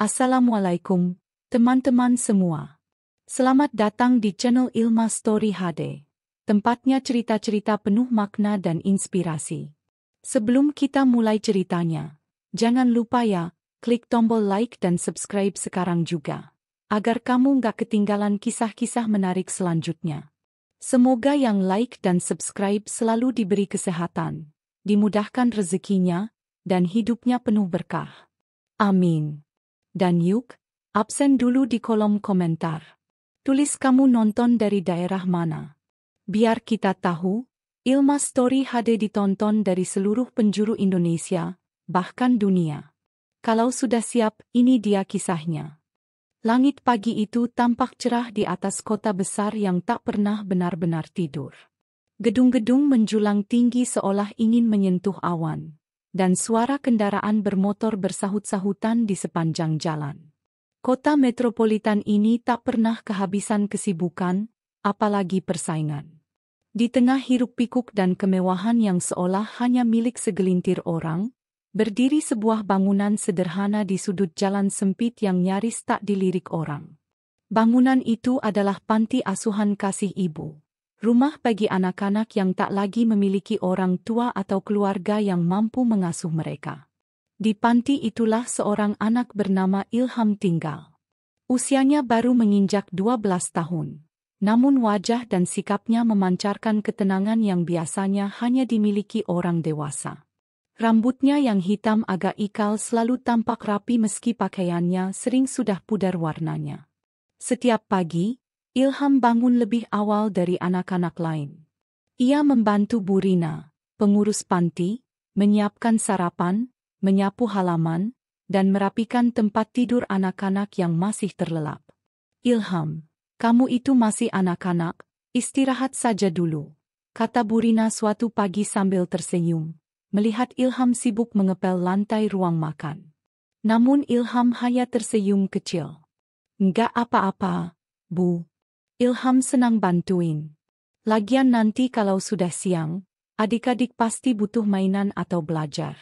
Assalamualaikum, teman-teman semua. Selamat datang di channel Ilma Story HD. Tempatnya cerita-cerita penuh makna dan inspirasi. Sebelum kita mulai ceritanya, jangan lupa ya, klik tombol like dan subscribe sekarang juga, agar kamu nggak ketinggalan kisah-kisah menarik selanjutnya. Semoga yang like dan subscribe selalu diberi kesehatan, dimudahkan rezekinya, dan hidupnya penuh berkah. Amin. Dan yuk, absen dulu di kolom komentar. Tulis kamu nonton dari daerah mana. Biar kita tahu, Ilma Story HD ditonton dari seluruh penjuru Indonesia, bahkan dunia. Kalau sudah siap, ini dia kisahnya. Langit pagi itu tampak cerah di atas kota besar yang tak pernah benar-benar tidur. Gedung-gedung menjulang tinggi seolah ingin menyentuh awan, dan suara kendaraan bermotor bersahut-sahutan di sepanjang jalan. Kota metropolitan ini tak pernah kehabisan kesibukan, apalagi persaingan. Di tengah hiruk-pikuk dan kemewahan yang seolah hanya milik segelintir orang, berdiri sebuah bangunan sederhana di sudut jalan sempit yang nyaris tak dilirik orang. Bangunan itu adalah panti asuhan kasih ibu. Rumah bagi anak-anak yang tak lagi memiliki orang tua atau keluarga yang mampu mengasuh mereka. Di panti itulah seorang anak bernama Ilham tinggal. Usianya baru menginjak 12 tahun. Namun wajah dan sikapnya memancarkan ketenangan yang biasanya hanya dimiliki orang dewasa. Rambutnya yang hitam agak ikal selalu tampak rapi meski pakaiannya sering sudah pudar warnanya. Setiap pagi, Ilham bangun lebih awal dari anak-anak lain. Ia membantu Bu Rina, pengurus panti, menyiapkan sarapan, menyapu halaman, dan merapikan tempat tidur anak-anak yang masih terlelap. "Ilham, kamu itu masih anak-anak, istirahat saja dulu," kata Bu Rina suatu pagi sambil tersenyum, melihat Ilham sibuk mengepel lantai ruang makan. Namun Ilham hanya tersenyum kecil. "Enggak apa-apa, Bu. Ilham senang bantuin. Lagian nanti kalau sudah siang, adik-adik pasti butuh mainan atau belajar.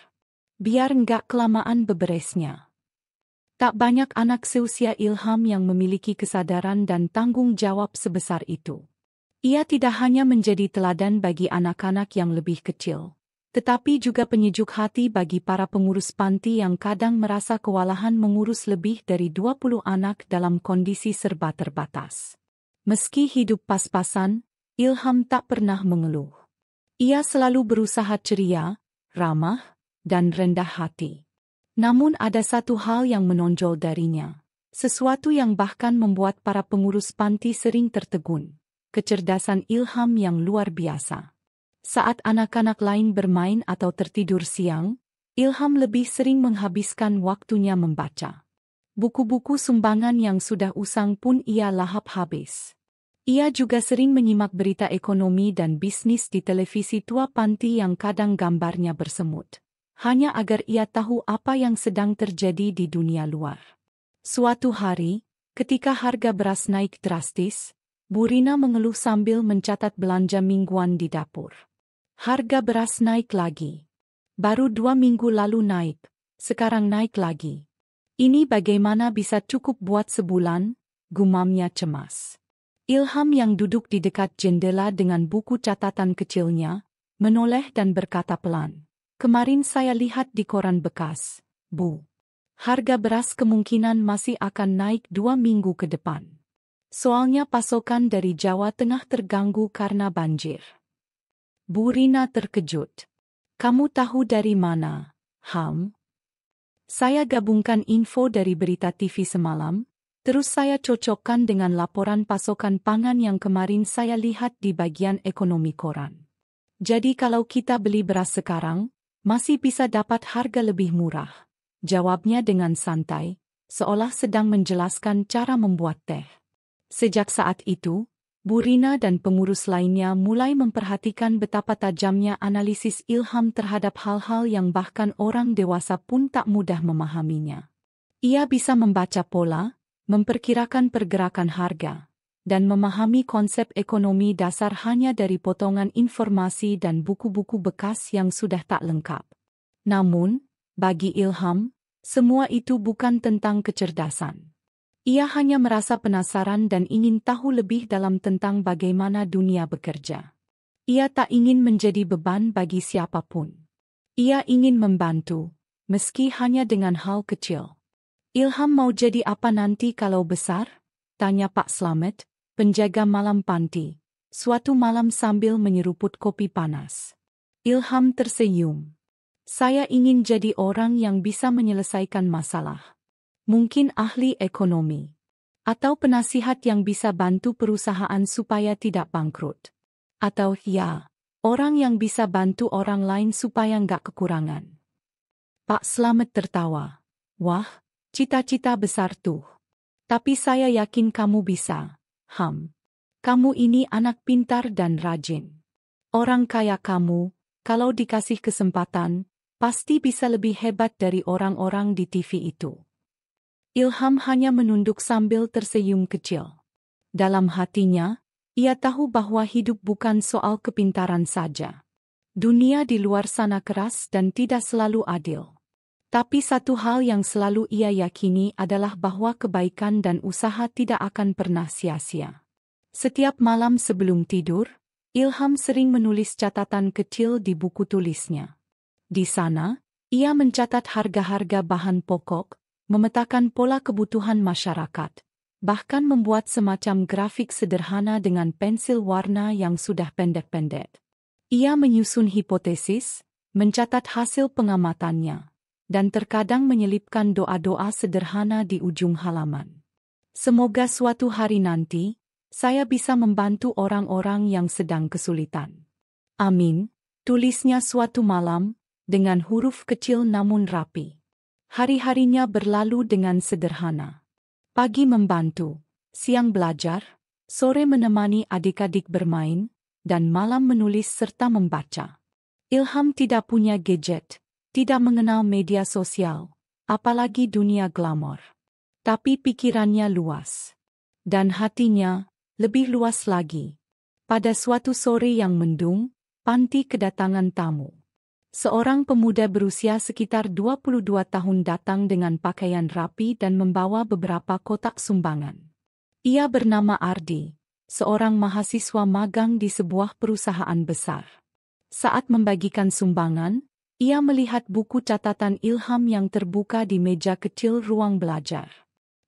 Biar enggak kelamaan beberesnya." Tak banyak anak seusia Ilham yang memiliki kesadaran dan tanggung jawab sebesar itu. Ia tidak hanya menjadi teladan bagi anak-anak yang lebih kecil, tetapi juga penyejuk hati bagi para pengurus panti yang kadang merasa kewalahan mengurus lebih dari 20 anak dalam kondisi serba terbatas. Meski hidup pas-pasan, Ilham tak pernah mengeluh. Ia selalu berusaha ceria, ramah, dan rendah hati. Namun ada satu hal yang menonjol darinya, sesuatu yang bahkan membuat para pengurus panti sering tertegun: kecerdasan Ilham yang luar biasa. Saat anak-anak lain bermain atau tertidur siang, Ilham lebih sering menghabiskan waktunya membaca. Buku-buku sumbangan yang sudah usang pun ia lahap habis. Ia juga sering menyimak berita ekonomi dan bisnis di televisi tua panti yang kadang gambarnya bersemut, hanya agar ia tahu apa yang sedang terjadi di dunia luar. Suatu hari, ketika harga beras naik drastis, Bu Rina mengeluh sambil mencatat belanja mingguan di dapur. Harga beras naik lagi. Baru 2 minggu lalu naik, sekarang naik lagi. Ini bagaimana bisa cukup buat sebulan, gumamnya cemas. Ilham yang duduk di dekat jendela dengan buku catatan kecilnya, menoleh dan berkata pelan, "Kemarin saya lihat di koran bekas, Bu. Harga beras kemungkinan masih akan naik 2 minggu ke depan. Soalnya pasokan dari Jawa Tengah terganggu karena banjir." Bu Rina terkejut. "Kamu tahu dari mana, Ham?" "Saya gabungkan info dari berita TV semalam, terus saya cocokkan dengan laporan pasokan pangan yang kemarin saya lihat di bagian ekonomi koran. Jadi kalau kita beli beras sekarang, masih bisa dapat harga lebih murah," jawabnya dengan santai, seolah sedang menjelaskan cara membuat teh. Sejak saat itu, Bu Rina dan pengurus lainnya mulai memperhatikan betapa tajamnya analisis Ilham terhadap hal-hal yang bahkan orang dewasa pun tak mudah memahaminya. Ia bisa membaca pola, memperkirakan pergerakan harga, dan memahami konsep ekonomi dasar hanya dari potongan informasi dan buku-buku bekas yang sudah tak lengkap. Namun, bagi Ilham, Semua itu bukan tentang kecerdasan. Ia hanya merasa penasaran dan ingin tahu lebih dalam tentang bagaimana dunia bekerja. Ia tak ingin menjadi beban bagi siapapun. Ia ingin membantu, meski hanya dengan hal kecil. Ilham mau jadi apa nanti kalau besar? Tanya Pak Slamet, penjaga malam panti, suatu malam sambil menyeruput kopi panas. Ilham tersenyum. Saya ingin jadi orang yang bisa menyelesaikan masalah. Mungkin ahli ekonomi. Atau penasihat yang bisa bantu perusahaan supaya tidak bangkrut. Atau orang yang bisa bantu orang lain supaya nggak kekurangan. Pak Slamet tertawa. Wah, cita-cita besar tuh. Tapi saya yakin kamu bisa, Ham. Kamu ini anak pintar dan rajin. Orang kaya kamu, kalau dikasih kesempatan, pasti bisa lebih hebat dari orang-orang di TV itu. Ilham hanya menunduk sambil tersenyum kecil. Dalam hatinya, ia tahu bahwa hidup bukan soal kepintaran saja. Dunia di luar sana keras dan tidak selalu adil. Tapi satu hal yang selalu ia yakini adalah bahwa kebaikan dan usaha tidak akan pernah sia-sia. Setiap malam sebelum tidur, Ilham sering menulis catatan kecil di buku tulisnya. Di sana, ia mencatat harga-harga bahan pokok, memetakan pola kebutuhan masyarakat, bahkan membuat semacam grafik sederhana dengan pensil warna yang sudah pendek-pendek. Ia menyusun hipotesis, mencatat hasil pengamatannya, dan terkadang menyelipkan doa-doa sederhana di ujung halaman. Semoga suatu hari nanti, saya bisa membantu orang-orang yang sedang kesulitan. Amin, tulisnya suatu malam, dengan huruf kecil namun rapi. Hari-harinya berlalu dengan sederhana. Pagi membantu, siang belajar, sore menemani adik-adik bermain, dan malam menulis serta membaca. Ilham tidak punya gadget, tidak mengenal media sosial, apalagi dunia glamor. Tapi pikirannya luas. Dan hatinya lebih luas lagi. Pada suatu sore yang mendung, panti kedatangan tamu. Seorang pemuda berusia sekitar 22 tahun datang dengan pakaian rapi dan membawa beberapa kotak sumbangan. Ia bernama Ardi, seorang mahasiswa magang di sebuah perusahaan besar. Saat membagikan sumbangan, ia melihat buku catatan Ilham yang terbuka di meja kecil ruang belajar.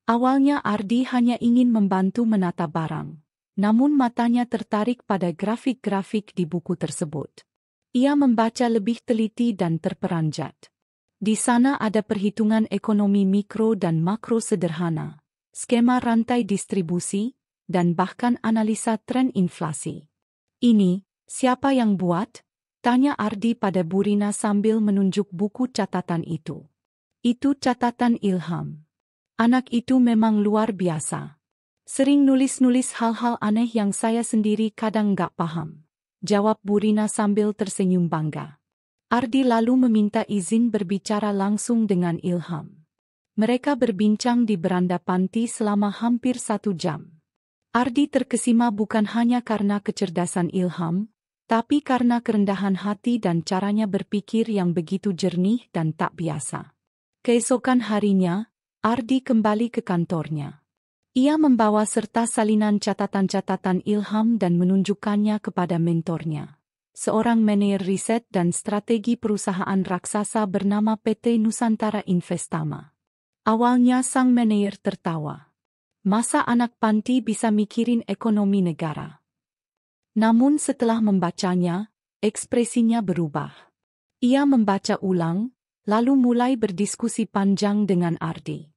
Awalnya Ardi hanya ingin membantu menata barang, namun matanya tertarik pada grafik-grafik di buku tersebut. Ia membaca lebih teliti dan terperanjat. Di sana ada perhitungan ekonomi mikro dan makro sederhana, skema rantai distribusi, dan bahkan analisa tren inflasi. Ini, siapa yang buat? Tanya Ardi pada Burina sambil menunjuk buku catatan itu. Itu catatan Ilham. Anak itu memang luar biasa. Sering nulis-nulis hal-hal aneh yang saya sendiri kadang nggak paham. Jawab Burina sambil tersenyum bangga. Ardi lalu meminta izin berbicara langsung dengan Ilham. Mereka berbincang di beranda panti selama hampir 1 jam. Ardi terkesima bukan hanya karena kecerdasan Ilham, tapi karena kerendahan hati dan caranya berpikir yang begitu jernih dan tak biasa. Keesokan harinya, Ardi kembali ke kantornya. Ia membawa serta salinan catatan-catatan Ilham dan menunjukkannya kepada mentornya, seorang manajer riset dan strategi perusahaan raksasa bernama PT Nusantara Investama. Awalnya sang manajer tertawa. Masa anak panti bisa mikirin ekonomi negara? Namun setelah membacanya, ekspresinya berubah. Ia membaca ulang, lalu mulai berdiskusi panjang dengan Ardi.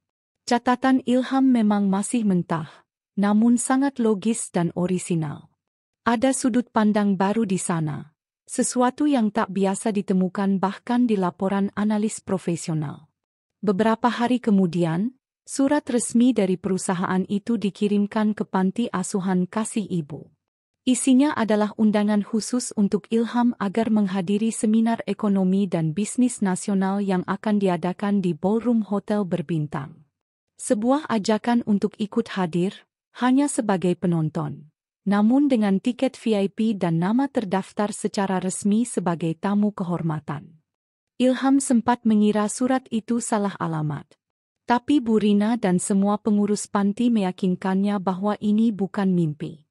Catatan Ilham memang masih mentah, namun sangat logis dan orisinal. Ada sudut pandang baru di sana, sesuatu yang tak biasa ditemukan bahkan di laporan analis profesional. Beberapa hari kemudian, surat resmi dari perusahaan itu dikirimkan ke panti asuhan Kasih Ibu. Isinya adalah undangan khusus untuk Ilham agar menghadiri seminar ekonomi dan bisnis nasional yang akan diadakan di Ballroom Hotel berbintang. Sebuah ajakan untuk ikut hadir, hanya sebagai penonton, namun dengan tiket VIP dan nama terdaftar secara resmi sebagai tamu kehormatan. Ilham sempat mengira surat itu salah alamat. Tapi Bu Rina dan semua pengurus panti meyakinkannya bahwa ini bukan mimpi.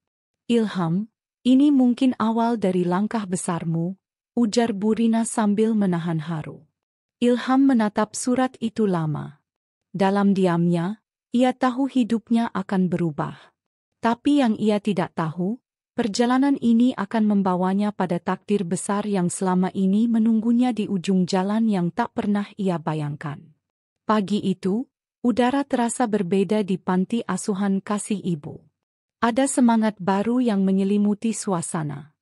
Ilham, ini mungkin awal dari langkah besarmu, ujar Bu Rina sambil menahan haru. Ilham menatap surat itu lama. Dalam diamnya, ia tahu hidupnya akan berubah. Tapi yang ia tidak tahu, perjalanan ini akan membawanya pada takdir besar yang selama ini menunggunya di ujung jalan yang tak pernah ia bayangkan. Pagi itu, udara terasa berbeda di panti asuhan Kasih Ibu. Ada semangat baru yang menyelimuti suasana.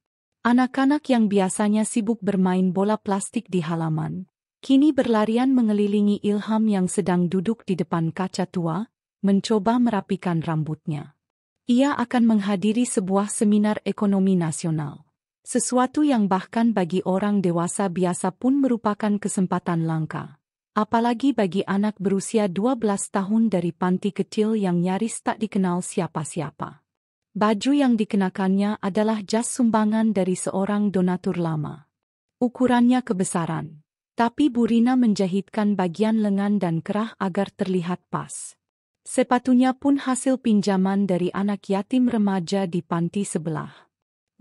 Anak-anak yang biasanya sibuk bermain bola plastik di halaman, kini berlarian mengelilingi Ilham yang sedang duduk di depan kaca tua, mencoba merapikan rambutnya. Ia akan menghadiri sebuah seminar ekonomi nasional. Sesuatu yang bahkan bagi orang dewasa biasa pun merupakan kesempatan langka. Apalagi bagi anak berusia 12 tahun dari panti kecil yang nyaris tak dikenal siapa-siapa. Baju yang dikenakannya adalah jas sumbangan dari seorang donatur lama. Ukurannya kebesaran, tapi Bu Rina menjahitkan bagian lengan dan kerah agar terlihat pas. Sepatunya pun hasil pinjaman dari anak yatim remaja di panti sebelah.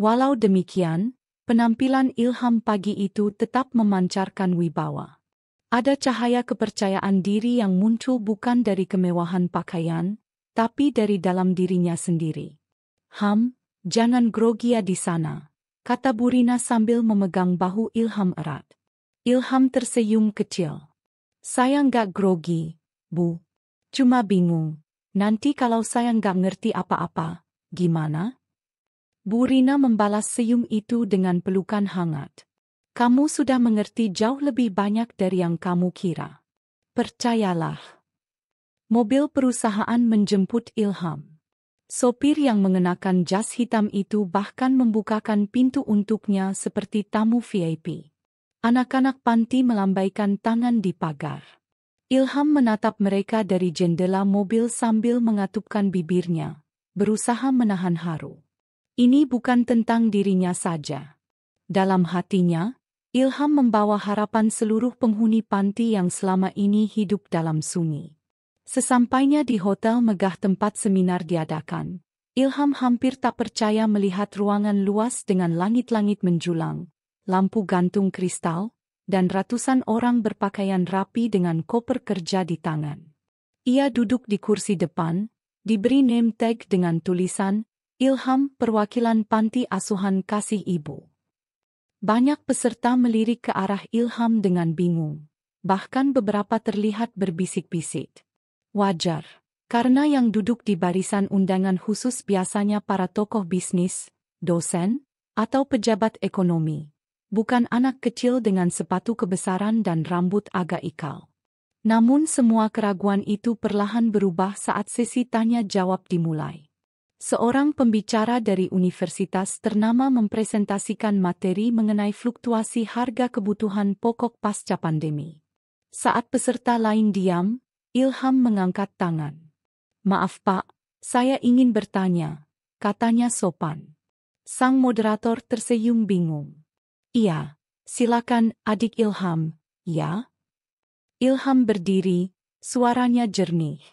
Walau demikian, penampilan Ilham pagi itu tetap memancarkan wibawa. Ada cahaya kepercayaan diri yang muncul bukan dari kemewahan pakaian, tapi dari dalam dirinya sendiri. Jangan grogi ya di sana, kata Bu Rina sambil memegang bahu Ilham erat. Ilham tersenyum kecil. Saya nggak grogi, Bu. Cuma bingung, nanti kalau saya nggak ngerti apa-apa, gimana? Bu Rina membalas senyum itu dengan pelukan hangat. Kamu sudah mengerti jauh lebih banyak dari yang kamu kira. Percayalah. Mobil perusahaan menjemput Ilham. Sopir yang mengenakan jas hitam itu bahkan membukakan pintu untuknya seperti tamu VIP. Anak-anak panti melambaikan tangan di pagar. Ilham menatap mereka dari jendela mobil sambil mengatupkan bibirnya, berusaha menahan haru. Ini bukan tentang dirinya saja. Dalam hatinya, Ilham membawa harapan seluruh penghuni panti yang selama ini hidup dalam sunyi. Sesampainya di hotel megah tempat seminar diadakan, Ilham hampir tak percaya melihat ruangan luas dengan langit-langit menjulang, lampu gantung kristal, dan ratusan orang berpakaian rapi dengan koper kerja di tangan. Ia duduk di kursi depan, diberi name tag dengan tulisan, Ilham Perwakilan Panti Asuhan Kasih Ibu. Banyak peserta melirik ke arah Ilham dengan bingung. Bahkan beberapa terlihat berbisik-bisik. Wajar, karena yang duduk di barisan undangan khusus biasanya para tokoh bisnis, dosen, atau pejabat ekonomi. Bukan anak kecil dengan sepatu kebesaran dan rambut agak ikal. Namun semua keraguan itu perlahan berubah saat sesi tanya-jawab dimulai. Seorang pembicara dari universitas ternama mempresentasikan materi mengenai fluktuasi harga kebutuhan pokok pasca pandemi. Saat peserta lain diam, Ilham mengangkat tangan. Maaf Pak, saya ingin bertanya, katanya sopan. Sang moderator tersenyum bingung. Iya, silakan adik Ilham, ya? Ilham berdiri, suaranya jernih.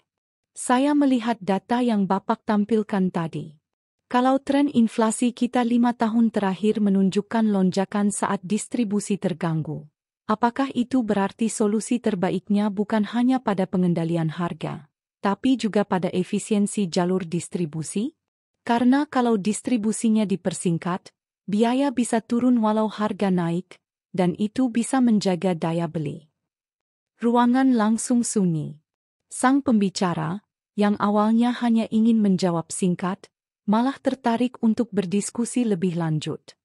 Saya melihat data yang Bapak tampilkan tadi. Kalau tren inflasi kita 5 tahun terakhir menunjukkan lonjakan saat distribusi terganggu, apakah itu berarti solusi terbaiknya bukan hanya pada pengendalian harga, tapi juga pada efisiensi jalur distribusi? Karena kalau distribusinya dipersingkat, biaya bisa turun walau harga naik, dan itu bisa menjaga daya beli. Ruangan langsung sunyi. Sang pembicara, yang awalnya hanya ingin menjawab singkat, malah tertarik untuk berdiskusi lebih lanjut.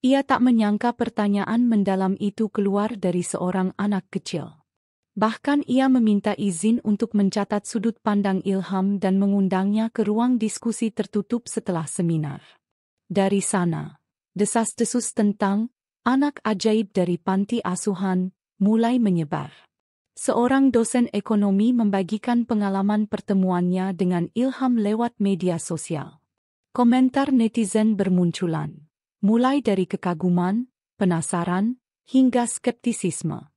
Ia tak menyangka pertanyaan mendalam itu keluar dari seorang anak kecil. Bahkan ia meminta izin untuk mencatat sudut pandang Ilham dan mengundangnya ke ruang diskusi tertutup setelah seminar. Dari sana, desas-desus tentang anak ajaib dari panti asuhan mulai menyebar. Seorang dosen ekonomi membagikan pengalaman pertemuannya dengan Ilham lewat media sosial. Komentar netizen bermunculan, mulai dari kekaguman, penasaran, hingga skeptisisme.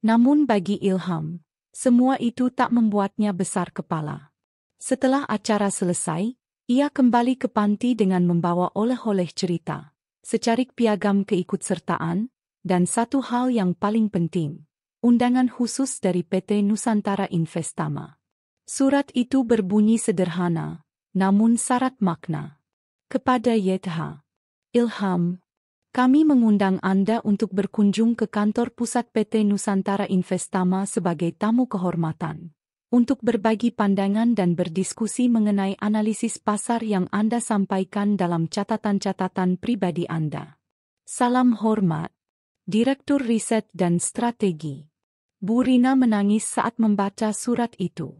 Namun bagi Ilham, semua itu tak membuatnya besar kepala. Setelah acara selesai, ia kembali ke panti dengan membawa oleh-oleh cerita, secarik piagam keikutsertaan, dan satu hal yang paling penting, undangan khusus dari PT Nusantara Investama. Surat itu berbunyi sederhana, namun syarat makna. Kepada YTH Ilham, kami mengundang Anda untuk berkunjung ke kantor pusat PT Nusantara Investama sebagai tamu kehormatan, untuk berbagi pandangan dan berdiskusi mengenai analisis pasar yang Anda sampaikan dalam catatan-catatan pribadi Anda. Salam hormat, Direktur Riset dan Strategi. Bu Rina menangis saat membaca surat itu.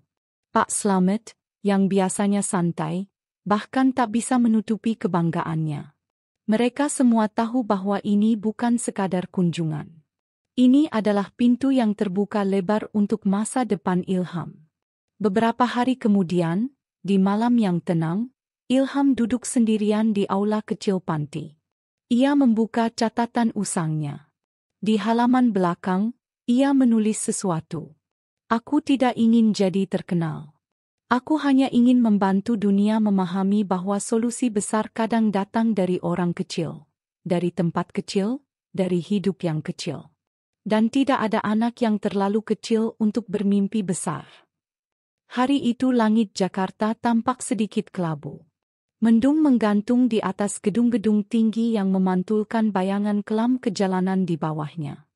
Pak Slamet, yang biasanya santai, bahkan tak bisa menutupi kebanggaannya. Mereka semua tahu bahwa ini bukan sekadar kunjungan. Ini adalah pintu yang terbuka lebar untuk masa depan Ilham. Beberapa hari kemudian, di malam yang tenang, Ilham duduk sendirian di aula kecil panti. Ia membuka catatan usangnya. Di halaman belakang, ia menulis sesuatu. Aku tidak ingin jadi terkenal. Aku hanya ingin membantu dunia memahami bahwa solusi besar kadang datang dari orang kecil, dari tempat kecil, dari hidup yang kecil. Dan tidak ada anak yang terlalu kecil untuk bermimpi besar. Hari itu langit Jakarta tampak sedikit kelabu. Mendung menggantung di atas gedung-gedung tinggi yang memantulkan bayangan kelam kejalanan di bawahnya.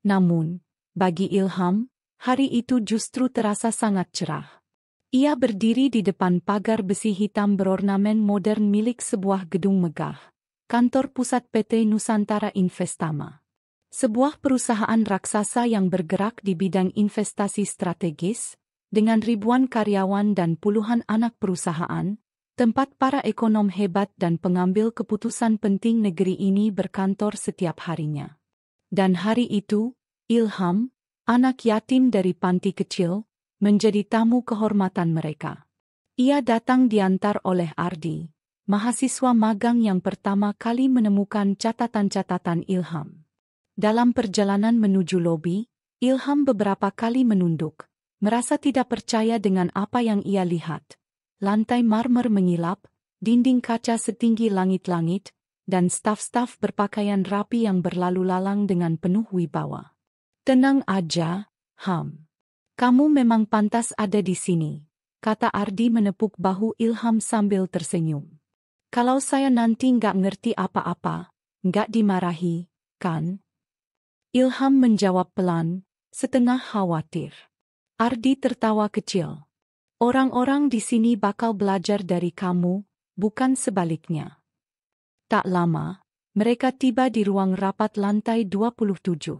Namun, bagi Ilham, hari itu justru terasa sangat cerah. Ia berdiri di depan pagar besi hitam berornamen modern milik sebuah gedung megah, kantor pusat PT Nusantara Investama. Sebuah perusahaan raksasa yang bergerak di bidang investasi strategis, dengan ribuan karyawan dan puluhan anak perusahaan, tempat para ekonom hebat dan pengambil keputusan penting negeri ini berkantor setiap harinya. Dan hari itu, Ilham, anak yatim dari panti kecil, menjadi tamu kehormatan mereka. Ia datang diantar oleh Ardi, mahasiswa magang yang pertama kali menemukan catatan-catatan Ilham. Dalam perjalanan menuju lobi, Ilham beberapa kali menunduk, merasa tidak percaya dengan apa yang ia lihat. Lantai marmer mengilap, dinding kaca setinggi langit-langit, dan staf-staf berpakaian rapi yang berlalu lalang dengan penuh wibawa. Tenang aja, Ham. Kamu memang pantas ada di sini, kata Ardi menepuk bahu Ilham sambil tersenyum. Kalau saya nanti nggak ngerti apa-apa, nggak dimarahi, kan? Ilham menjawab pelan, setengah khawatir. Ardi tertawa kecil. Orang-orang di sini bakal belajar dari kamu, bukan sebaliknya. Tak lama, mereka tiba di ruang rapat lantai 27.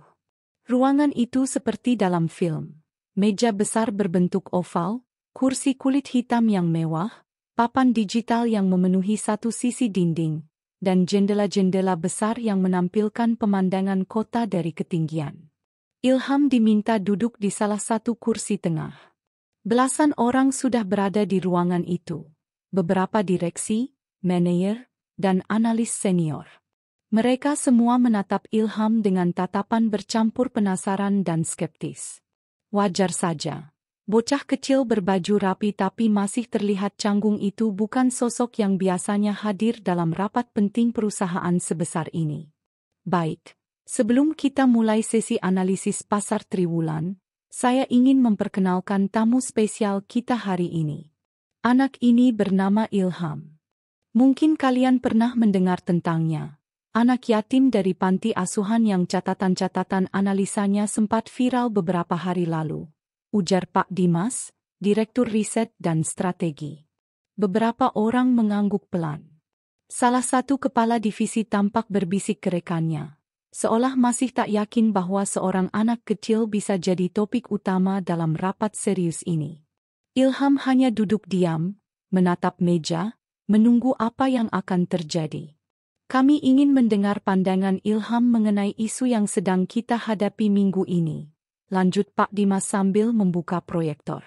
Ruangan itu seperti dalam film. Meja besar berbentuk oval, kursi kulit hitam yang mewah, papan digital yang memenuhi satu sisi dinding, dan jendela-jendela besar yang menampilkan pemandangan kota dari ketinggian. Ilham diminta duduk di salah satu kursi tengah. Belasan orang sudah berada di ruangan itu. Beberapa direksi, manajer, dan analis senior. Mereka semua menatap Ilham dengan tatapan bercampur penasaran dan skeptis. Wajar saja. Bocah kecil berbaju rapi tapi masih terlihat canggung itu bukan sosok yang biasanya hadir dalam rapat penting perusahaan sebesar ini. Baik, sebelum kita mulai sesi analisis pasar triwulan, saya ingin memperkenalkan tamu spesial kita hari ini. Anak ini bernama Ilham. Mungkin kalian pernah mendengar tentangnya. Anak yatim dari panti asuhan yang catatan-catatan analisanya sempat viral beberapa hari lalu, ujar Pak Dimas, Direktur Riset dan Strategi. Beberapa orang mengangguk pelan. Salah satu kepala divisi tampak berbisik ke rekannya, seolah masih tak yakin bahwa seorang anak kecil bisa jadi topik utama dalam rapat serius ini. Ilham hanya duduk diam, menatap meja, menunggu apa yang akan terjadi. Kami ingin mendengar pandangan Ilham mengenai isu yang sedang kita hadapi minggu ini, lanjut Pak Dimas sambil membuka proyektor.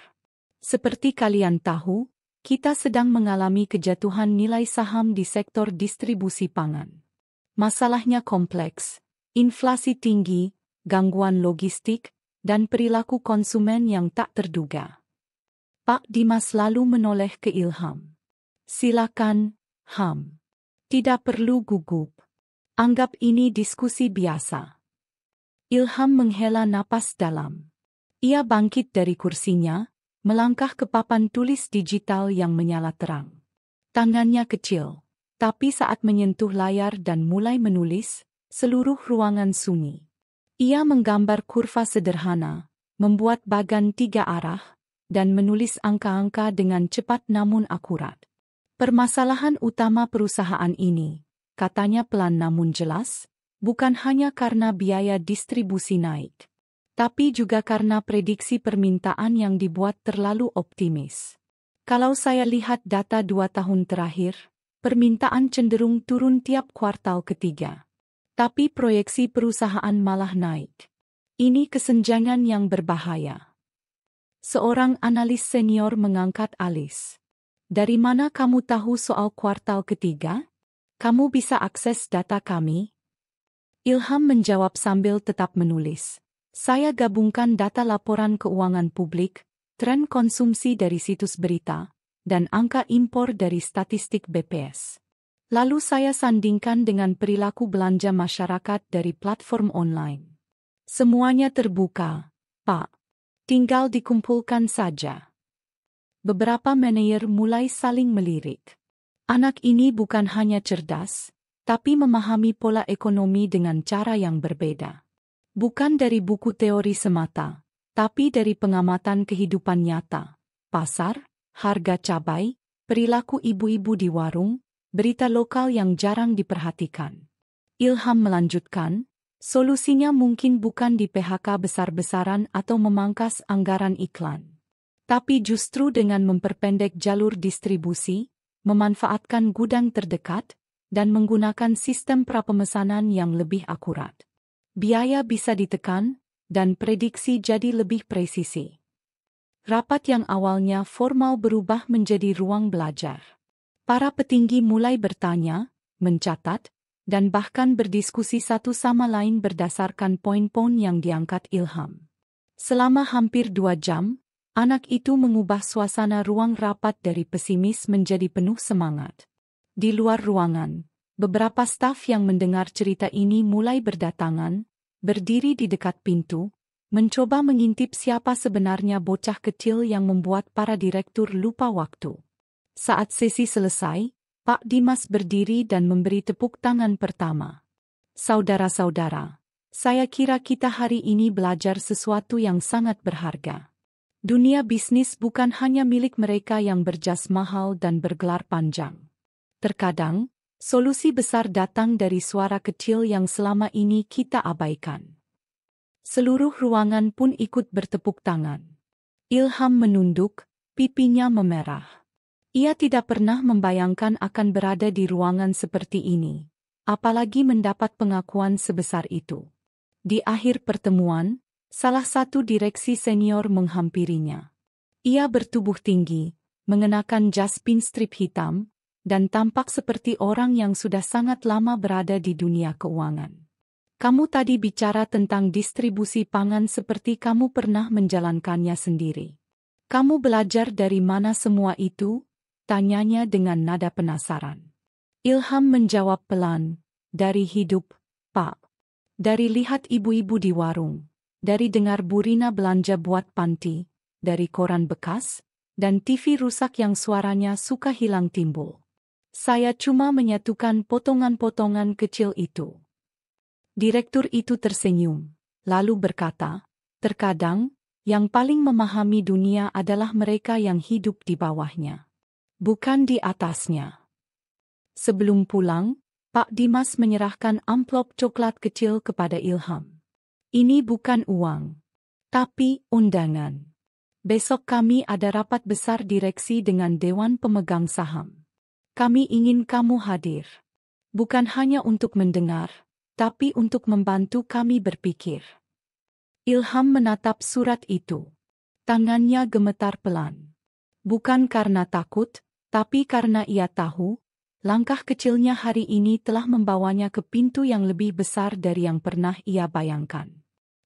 Seperti kalian tahu, kita sedang mengalami kejatuhan nilai saham di sektor distribusi pangan. Masalahnya kompleks, inflasi tinggi, gangguan logistik, dan perilaku konsumen yang tak terduga. Pak Dimas lalu menoleh ke Ilham. Silakan, Ham. Tidak perlu gugup. Anggap ini diskusi biasa. Ilham menghela napas dalam. Ia bangkit dari kursinya, melangkah ke papan tulis digital yang menyala terang. Tangannya kecil, tapi saat menyentuh layar dan mulai menulis, seluruh ruangan sunyi. Ia menggambar kurva sederhana, membuat bagan 3 arah, dan menulis angka-angka dengan cepat namun akurat. Permasalahan utama perusahaan ini, katanya pelan namun jelas, bukan hanya karena biaya distribusi naik, tapi juga karena prediksi permintaan yang dibuat terlalu optimis. Kalau saya lihat data 2 tahun terakhir, permintaan cenderung turun tiap kuartal ketiga. Tapi proyeksi perusahaan malah naik. Ini kesenjangan yang berbahaya. Seorang analis senior mengangkat alis. Dari mana kamu tahu soal kuartal ketiga? Kamu bisa akses data kami? Ilham menjawab sambil tetap menulis. Saya gabungkan data laporan keuangan publik, tren konsumsi dari situs berita, dan angka impor dari statistik BPS. Lalu saya sandingkan dengan perilaku belanja masyarakat dari platform online. Semuanya terbuka, Pak. Tinggal dikumpulkan saja. Beberapa manajer mulai saling melirik. Anak ini bukan hanya cerdas, tapi memahami pola ekonomi dengan cara yang berbeda. Bukan dari buku teori semata, tapi dari pengamatan kehidupan nyata. Pasar, harga cabai, perilaku ibu-ibu di warung, berita lokal yang jarang diperhatikan. Ilham melanjutkan, solusinya mungkin bukan di PHK besar-besaran atau memangkas anggaran iklan. Tapi justru dengan memperpendek jalur distribusi, memanfaatkan gudang terdekat, dan menggunakan sistem prapemesanan yang lebih akurat. Biaya bisa ditekan, dan prediksi jadi lebih presisi. Rapat yang awalnya formal berubah menjadi ruang belajar. Para petinggi mulai bertanya, mencatat, dan bahkan berdiskusi satu sama lain berdasarkan poin-poin yang diangkat Ilham. Selama hampir 2 jam, anak itu mengubah suasana ruang rapat dari pesimis menjadi penuh semangat. Di luar ruangan, beberapa staf yang mendengar cerita ini mulai berdatangan, berdiri di dekat pintu, mencoba mengintip siapa sebenarnya bocah kecil yang membuat para direktur lupa waktu. Saat sesi selesai, Pak Dimas berdiri dan memberi tepuk tangan pertama. Saudara-saudara, saya kira kita hari ini belajar sesuatu yang sangat berharga. Dunia bisnis bukan hanya milik mereka yang berjas mahal dan bergelar panjang. Terkadang, solusi besar datang dari suara kecil yang selama ini kita abaikan. Seluruh ruangan pun ikut bertepuk tangan. Ilham menunduk, pipinya memerah. Ia tidak pernah membayangkan akan berada di ruangan seperti ini, apalagi mendapat pengakuan sebesar itu. Di akhir pertemuan, salah satu direksi senior menghampirinya. Ia bertubuh tinggi, mengenakan jas pinstrip hitam, dan tampak seperti orang yang sudah sangat lama berada di dunia keuangan. Kamu tadi bicara tentang distribusi pangan seperti kamu pernah menjalankannya sendiri. Kamu belajar dari mana semua itu? Tanyanya dengan nada penasaran. Ilham menjawab pelan, dari hidup, Pak. Dari lihat ibu-ibu di warung, dari dengar Bu Rina belanja buat panti, dari koran bekas, dan TV rusak yang suaranya suka hilang timbul. Saya cuma menyatukan potongan-potongan kecil itu. Direktur itu tersenyum, lalu berkata, terkadang, yang paling memahami dunia adalah mereka yang hidup di bawahnya. Bukan di atasnya. Sebelum pulang, Pak Dimas menyerahkan amplop coklat kecil kepada Ilham. Ini bukan uang, tapi undangan. Besok kami ada rapat besar direksi dengan Dewan Pemegang Saham. Kami ingin kamu hadir. Bukan hanya untuk mendengar, tapi untuk membantu kami berpikir. Ilham menatap surat itu. Tangannya gemetar pelan. Bukan karena takut, tapi karena ia tahu, langkah kecilnya hari ini telah membawanya ke pintu yang lebih besar dari yang pernah ia bayangkan.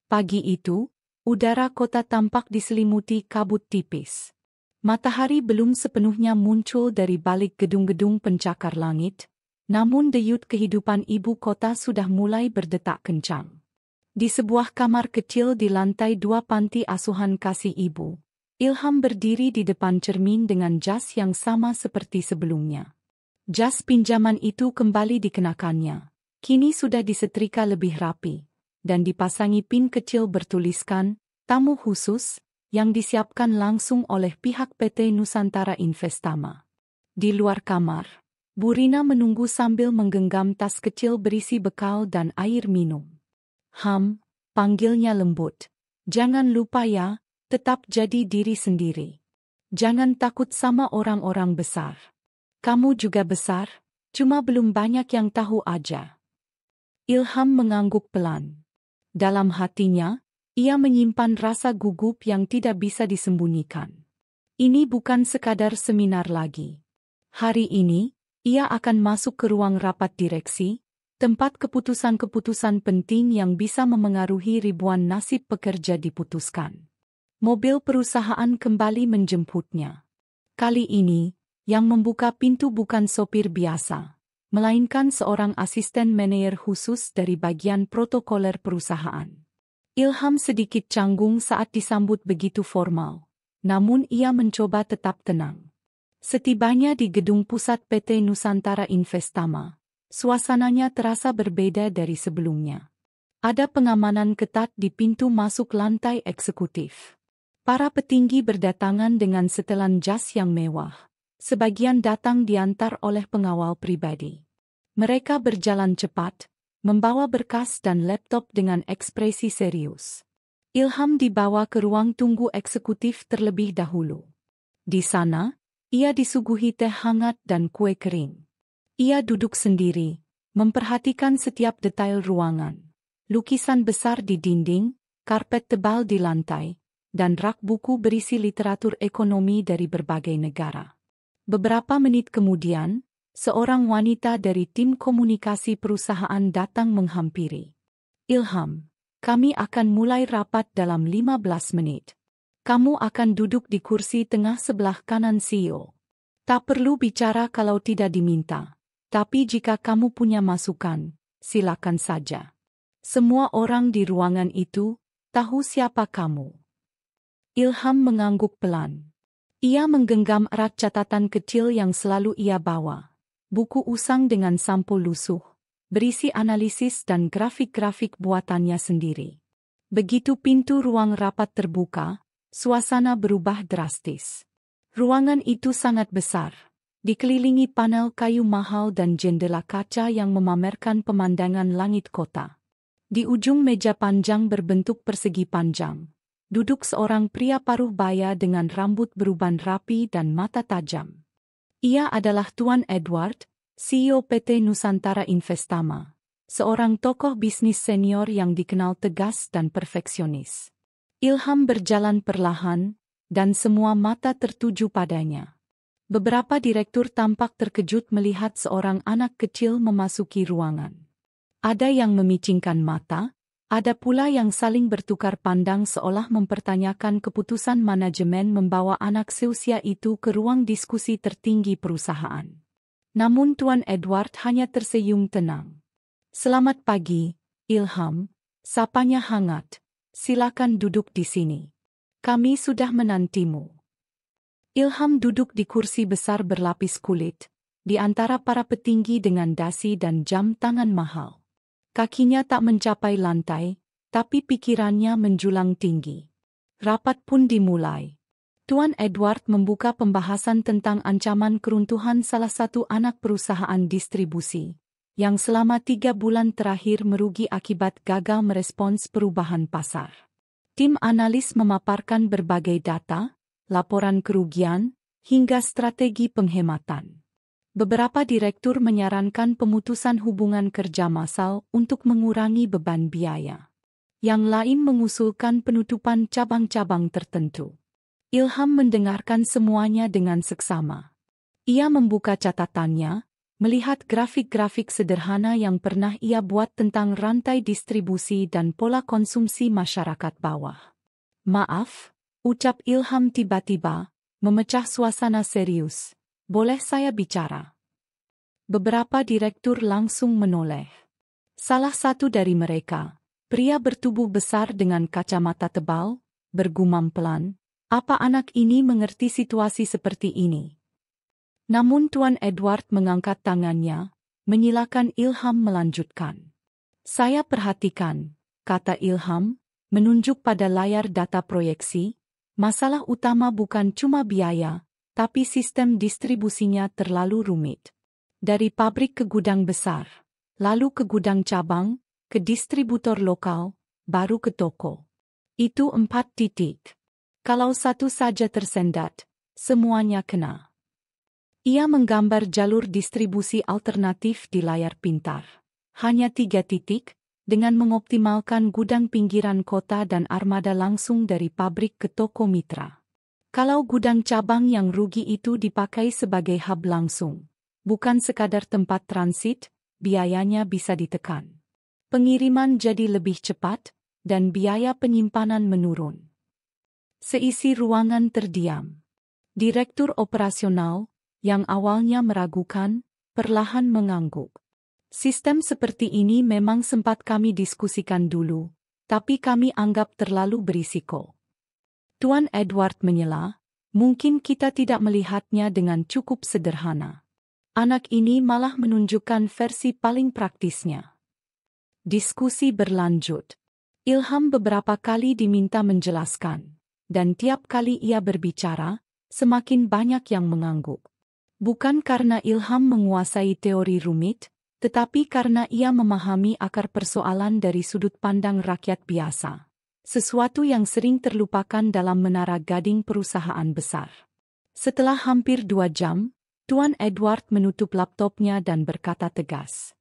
Pagi itu, Udara kota tampak diselimuti kabut tipis. Matahari belum sepenuhnya muncul dari balik gedung-gedung pencakar langit, namun denyut kehidupan ibu kota sudah mulai berdetak kencang. Di sebuah kamar kecil di lantai 2 panti asuhan kasih ibu, Ilham berdiri di depan cermin dengan jas yang sama seperti sebelumnya. Jas pinjaman itu kembali dikenakannya. Kini sudah disetrika lebih rapi, dan dipasangi pin kecil bertuliskan, tamu khusus, yang disiapkan langsung oleh pihak PT Nusantara Investama. Di luar kamar, Bu Rina menunggu sambil menggenggam tas kecil berisi bekal dan air minum. "Ham," panggilnya lembut. "Jangan lupa ya, tetap jadi diri sendiri. Jangan takut sama orang-orang besar. Kamu juga besar, cuma belum banyak yang tahu aja." Ilham mengangguk pelan. Dalam hatinya, ia menyimpan rasa gugup yang tidak bisa disembunyikan. Ini bukan sekadar seminar lagi. Hari ini, ia akan masuk ke ruang rapat direksi, tempat keputusan-keputusan penting yang bisa memengaruhi ribuan nasib pekerja diputuskan. Mobil perusahaan kembali menjemputnya. Kali ini, yang membuka pintu bukan sopir biasa, melainkan seorang asisten manajer khusus dari bagian protokoler perusahaan. Ilham sedikit canggung saat disambut begitu formal, namun ia mencoba tetap tenang. Setibanya di gedung pusat PT Nusantara Investama, suasananya terasa berbeda dari sebelumnya. Ada pengamanan ketat di pintu masuk lantai eksekutif. Para petinggi berdatangan dengan setelan jas yang mewah. Sebagian datang diantar oleh pengawal pribadi. Mereka berjalan cepat, membawa berkas dan laptop dengan ekspresi serius. Ilham dibawa ke ruang tunggu eksekutif terlebih dahulu. Di sana, ia disuguhi teh hangat dan kue kering. Ia duduk sendiri, memperhatikan setiap detail ruangan. Lukisan besar di dinding, karpet tebal di lantai, dan rak buku berisi literatur ekonomi dari berbagai negara. Beberapa menit kemudian, seorang wanita dari tim komunikasi perusahaan datang menghampiri. "Ilham, kami akan mulai rapat dalam 15 menit. Kamu akan duduk di kursi tengah sebelah kanan CEO. Tak perlu bicara kalau tidak diminta, tapi jika kamu punya masukan, silakan saja." Semua orang di ruangan itu tahu siapa kamu. Ilham mengangguk pelan. Ia menggenggam erat catatan kecil yang selalu ia bawa. Buku usang dengan sampul lusuh, berisi analisis dan grafik-grafik buatannya sendiri. Begitu pintu ruang rapat terbuka, suasana berubah drastis. Ruangan itu sangat besar, dikelilingi panel kayu mahal dan jendela kaca yang memamerkan pemandangan langit kota. Di ujung meja panjang berbentuk persegi panjang, duduk seorang pria paruh baya dengan rambut beruban rapi dan mata tajam. Ia adalah Tuan Edward, CEO PT Nusantara Investama, seorang tokoh bisnis senior yang dikenal tegas dan perfeksionis. Ilham berjalan perlahan, dan semua mata tertuju padanya. Beberapa direktur tampak terkejut melihat seorang anak kecil memasuki ruangan. Ada yang memicingkan mata, ada pula yang saling bertukar pandang seolah mempertanyakan keputusan manajemen membawa anak seusia itu ke ruang diskusi tertinggi perusahaan. Namun Tuan Edward hanya tersenyum tenang. "Selamat pagi, Ilham," sapanya hangat. "Silakan duduk di sini. Kami sudah menantimu." Ilham duduk di kursi besar berlapis kulit, di antara para petinggi dengan dasi dan jam tangan mahal. Kakinya tak mencapai lantai, tapi pikirannya menjulang tinggi. Rapat pun dimulai. Tuan Edward membuka pembahasan tentang ancaman keruntuhan salah satu anak perusahaan distribusi, yang selama 3 bulan terakhir merugi akibat gagal merespons perubahan pasar. Tim analis memaparkan berbagai data, laporan kerugian, hingga strategi penghematan. Beberapa direktur menyarankan pemutusan hubungan kerja massal untuk mengurangi beban biaya. Yang lain mengusulkan penutupan cabang-cabang tertentu. Ilham mendengarkan semuanya dengan seksama. Ia membuka catatannya, melihat grafik-grafik sederhana yang pernah ia buat tentang rantai distribusi dan pola konsumsi masyarakat bawah. Maaf, ucap Ilham tiba-tiba, memecah suasana serius. Boleh saya bicara? Beberapa direktur langsung menoleh. Salah satu dari mereka, pria bertubuh besar dengan kacamata tebal, bergumam pelan, apa anak ini mengerti situasi seperti ini? Namun Tuan Edward mengangkat tangannya, menyilakan Ilham melanjutkan. Saya perhatikan, kata Ilham, menunjuk pada layar data proyeksi, masalah utama bukan cuma biaya, tapi sistem distribusinya terlalu rumit. Dari pabrik ke gudang besar, lalu ke gudang cabang, ke distributor lokal, baru ke toko. Itu 4 titik. Kalau satu saja tersendat, semuanya kena. Ia menggambar jalur distribusi alternatif di layar pintar. Hanya 3 titik, dengan mengoptimalkan gudang pinggiran kota dan armada langsung dari pabrik ke toko mitra. Kalau gudang cabang yang rugi itu dipakai sebagai hub langsung, bukan sekadar tempat transit, biayanya bisa ditekan. Pengiriman jadi lebih cepat, dan biaya penyimpanan menurun. Seisi ruangan terdiam. Direktur operasional, yang awalnya meragukan, perlahan mengangguk. Sistem seperti ini memang sempat kami diskusikan dulu, tapi kami anggap terlalu berisiko. Tuan Edward menyela, mungkin kita tidak melihatnya dengan cukup sederhana. Anak ini malah menunjukkan versi paling praktisnya. Diskusi berlanjut. Ilham beberapa kali diminta menjelaskan, dan tiap kali ia berbicara, semakin banyak yang mengangguk. Bukan karena Ilham menguasai teori rumit, tetapi karena ia memahami akar persoalan dari sudut pandang rakyat biasa. Sesuatu yang sering terlupakan dalam menara gading perusahaan besar. Setelah hampir 2 jam, Tuan Edward menutup laptopnya dan berkata tegas.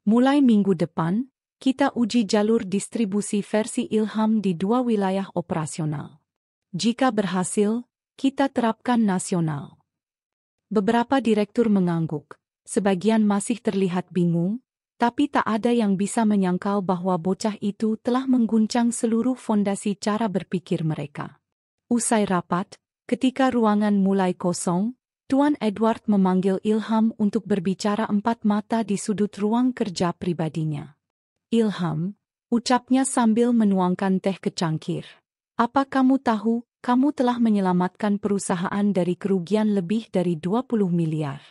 Mulai minggu depan, kita uji jalur distribusi versi Ilham di 2 wilayah operasional. Jika berhasil, kita terapkan nasional. Beberapa direktur mengangguk, sebagian masih terlihat bingung, tapi tak ada yang bisa menyangkal bahwa bocah itu telah mengguncang seluruh fondasi cara berpikir mereka. Usai rapat, ketika ruangan mulai kosong, Tuan Edward memanggil Ilham untuk berbicara 4 mata di sudut ruang kerja pribadinya. Ilham, ucapnya sambil menuangkan teh ke cangkir. Apa kamu tahu, kamu telah menyelamatkan perusahaan dari kerugian lebih dari 20 miliar.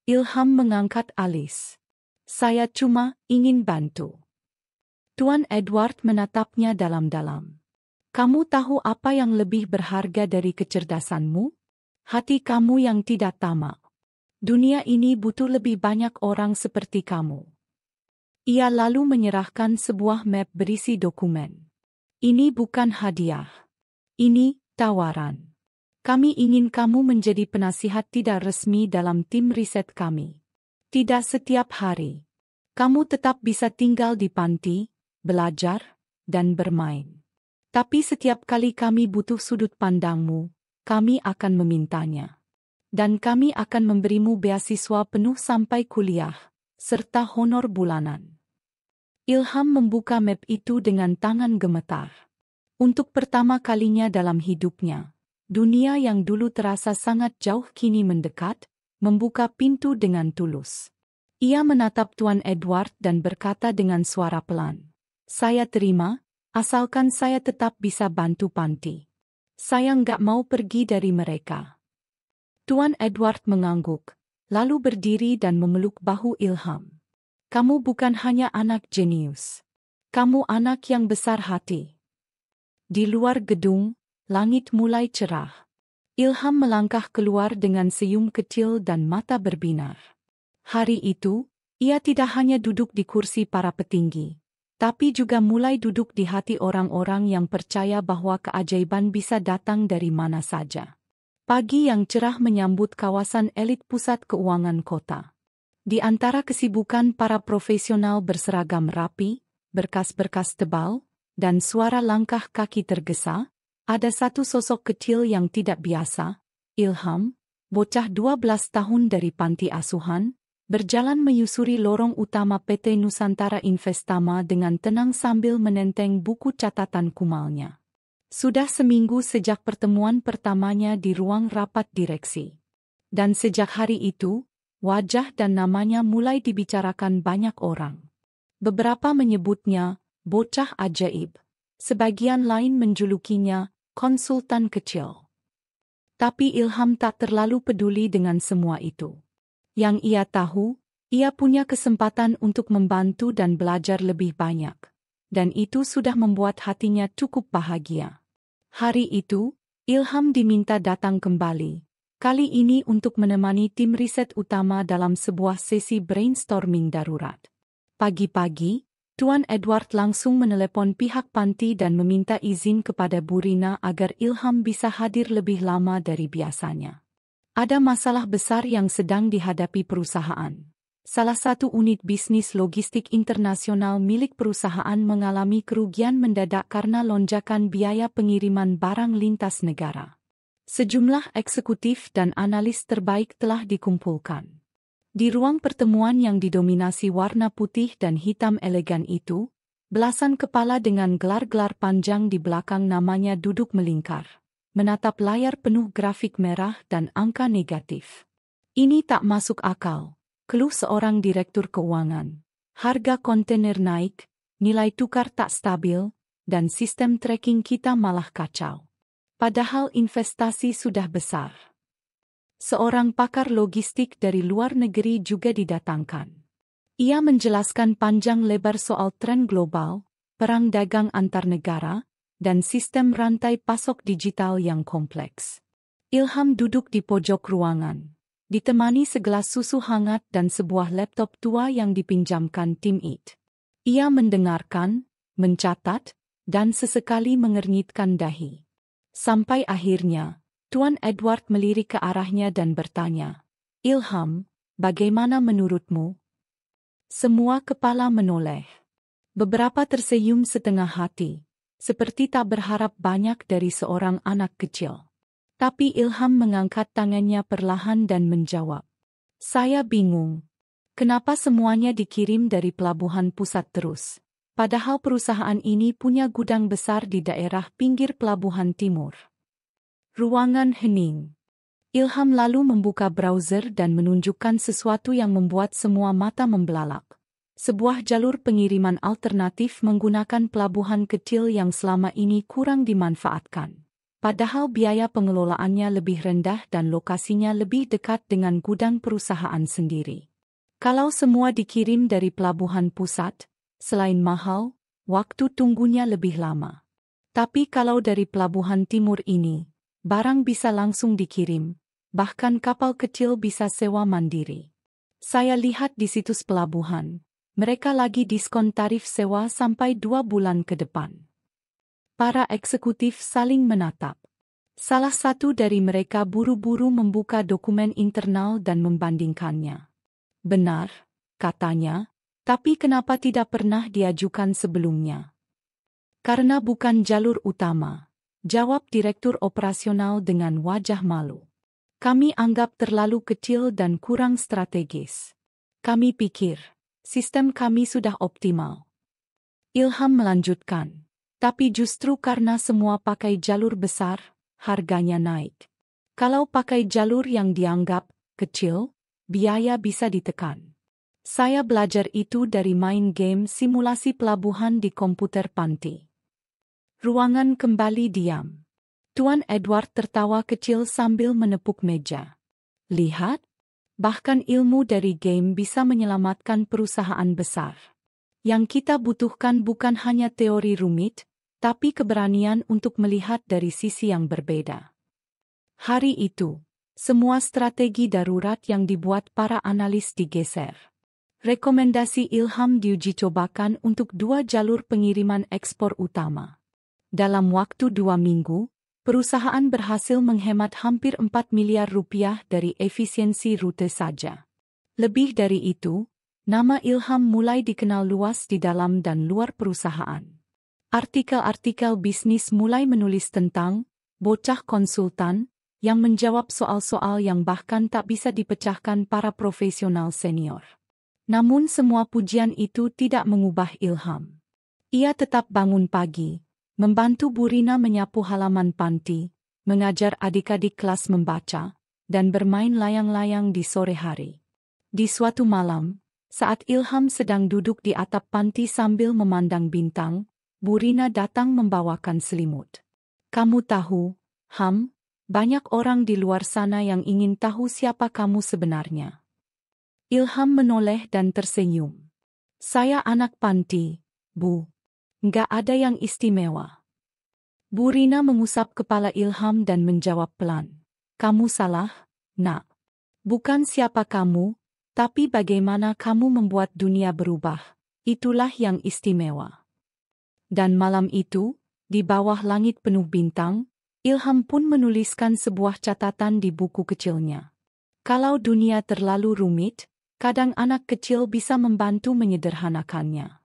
Ilham mengangkat alis. Saya cuma ingin bantu. Tuan Edward menatapnya dalam-dalam. Kamu tahu apa yang lebih berharga dari kecerdasanmu? Hati kamu yang tidak tamak. Dunia ini butuh lebih banyak orang seperti kamu. Ia lalu menyerahkan sebuah map berisi dokumen. Ini bukan hadiah. Ini tawaran. Kami ingin kamu menjadi penasihat tidak resmi dalam tim riset kami. Tidak setiap hari. Kamu tetap bisa tinggal di panti, belajar, dan bermain. Tapi setiap kali kami butuh sudut pandangmu, kami akan memintanya. Dan kami akan memberimu beasiswa penuh sampai kuliah, serta honor bulanan. Ilham membuka map itu dengan tangan gemetar. Untuk pertama kalinya dalam hidupnya, dunia yang dulu terasa sangat jauh kini mendekat, membuka pintu dengan tulus. Ia menatap Tuan Edward dan berkata dengan suara pelan. Saya terima, asalkan saya tetap bisa bantu panti. Saya nggak mau pergi dari mereka. Tuan Edward mengangguk, lalu berdiri dan memeluk bahu Ilham. Kamu bukan hanya anak jenius. Kamu anak yang besar hati. Di luar gedung, langit mulai cerah. Ilham melangkah keluar dengan senyum kecil dan mata berbinar. Hari itu, ia tidak hanya duduk di kursi para petinggi, tapi juga mulai duduk di hati orang-orang yang percaya bahwa keajaiban bisa datang dari mana saja. Pagi yang cerah menyambut kawasan elit pusat keuangan kota. Di antara kesibukan para profesional berseragam rapi, berkas-berkas tebal, dan suara langkah kaki tergesa, ada satu sosok kecil yang tidak biasa, Ilham, bocah 12 tahun dari panti asuhan, berjalan menyusuri lorong utama PT Nusantara Investama dengan tenang sambil menenteng buku catatan kumalnya. Sudah seminggu sejak pertemuan pertamanya di ruang rapat direksi. Dan sejak hari itu, wajah dan namanya mulai dibicarakan banyak orang. Beberapa menyebutnya bocah ajaib. Sebagian lain menjulukinya konsultan kecil. Tapi Ilham tak terlalu peduli dengan semua itu. Yang ia tahu, ia punya kesempatan untuk membantu dan belajar lebih banyak. Dan itu sudah membuat hatinya cukup bahagia. Hari itu, Ilham diminta datang kembali. Kali ini untuk menemani tim riset utama dalam sebuah sesi brainstorming darurat. Pagi-pagi, Tuan Edward langsung menelepon pihak panti dan meminta izin kepada Bu Rina agar Ilham bisa hadir lebih lama dari biasanya. Ada masalah besar yang sedang dihadapi perusahaan. Salah satu unit bisnis logistik internasional milik perusahaan mengalami kerugian mendadak karena lonjakan biaya pengiriman barang lintas negara. Sejumlah eksekutif dan analis terbaik telah dikumpulkan. Di ruang pertemuan yang didominasi warna putih dan hitam elegan itu, belasan kepala dengan gelar-gelar panjang di belakang namanya duduk melingkar, menatap layar penuh grafik merah dan angka negatif. Ini tak masuk akal, keluh seorang direktur keuangan. Harga kontainer naik, nilai tukar tak stabil, dan sistem tracking kita malah kacau. Padahal investasi sudah besar. Seorang pakar logistik dari luar negeri juga didatangkan. Ia menjelaskan panjang lebar soal tren global, perang dagang antar negara, dan sistem rantai pasok digital yang kompleks. Ilham duduk di pojok ruangan, ditemani segelas susu hangat dan sebuah laptop tua yang dipinjamkan tim IT. Ia mendengarkan, mencatat, dan sesekali mengernyitkan dahi. Sampai akhirnya, Tuan Edward melirik ke arahnya dan bertanya, "Ilham, bagaimana menurutmu?" Semua kepala menoleh. Beberapa tersenyum setengah hati, seperti tak berharap banyak dari seorang anak kecil. Tapi Ilham mengangkat tangannya perlahan dan menjawab, "Saya bingung. Kenapa semuanya dikirim dari pelabuhan pusat terus? Padahal perusahaan ini punya gudang besar di daerah pinggir pelabuhan timur." Ruangan hening. Ilham lalu membuka browser dan menunjukkan sesuatu yang membuat semua mata membelalak. Sebuah jalur pengiriman alternatif menggunakan pelabuhan kecil yang selama ini kurang dimanfaatkan. Padahal biaya pengelolaannya lebih rendah dan lokasinya lebih dekat dengan gudang perusahaan sendiri. Kalau semua dikirim dari pelabuhan pusat, selain mahal, waktu tunggunya lebih lama. Tapi kalau dari pelabuhan timur ini, barang bisa langsung dikirim, bahkan kapal kecil bisa sewa mandiri. Saya lihat di situs pelabuhan, mereka lagi diskon tarif sewa sampai 2 bulan ke depan. Para eksekutif saling menatap. Salah satu dari mereka buru-buru membuka dokumen internal dan membandingkannya. "Benar," katanya, "tapi kenapa tidak pernah diajukan sebelumnya?" "Karena bukan jalur utama," jawab direktur operasional dengan wajah malu. "Kami anggap terlalu kecil dan kurang strategis. Kami pikir, sistem kami sudah optimal." Ilham melanjutkan, "Tapi justru karena semua pakai jalur besar, harganya naik. Kalau pakai jalur yang dianggap kecil, biaya bisa ditekan. Saya belajar itu dari main game simulasi pelabuhan di komputer panti." Ruangan kembali diam. Tuan Edward tertawa kecil sambil menepuk meja. "Lihat, bahkan ilmu dari game bisa menyelamatkan perusahaan besar. Yang kita butuhkan bukan hanya teori rumit, tapi keberanian untuk melihat dari sisi yang berbeda." Hari itu, semua strategi darurat yang dibuat para analis digeser. Rekomendasi Ilham diuji cobakan untuk 2 jalur pengiriman ekspor utama. Dalam waktu 2 minggu, perusahaan berhasil menghemat hampir 4 miliar rupiah dari efisiensi rute saja. Lebih dari itu, nama Ilham mulai dikenal luas di dalam dan luar perusahaan. Artikel-artikel bisnis mulai menulis tentang bocah konsultan yang menjawab soal-soal yang bahkan tak bisa dipecahkan para profesional senior. Namun semua pujian itu tidak mengubah Ilham. Ia tetap bangun pagi, Membantu Bu Rina menyapu halaman panti, mengajar adik-adik kelas membaca, dan bermain layang-layang di sore hari. Di suatu malam, saat Ilham sedang duduk di atap panti sambil memandang bintang, Bu Rina datang membawakan selimut. "Kamu tahu, Ham, banyak orang di luar sana yang ingin tahu siapa kamu sebenarnya." Ilham menoleh dan tersenyum. "Saya anak panti, Bu. Nggak ada yang istimewa." Bu Rina mengusap kepala Ilham dan menjawab pelan. "Kamu salah, Nak. Bukan siapa kamu, tapi bagaimana kamu membuat dunia berubah. Itulah yang istimewa." Dan malam itu, di bawah langit penuh bintang, Ilham pun menuliskan sebuah catatan di buku kecilnya. Kalau dunia terlalu rumit, kadang anak kecil bisa membantu menyederhanakannya.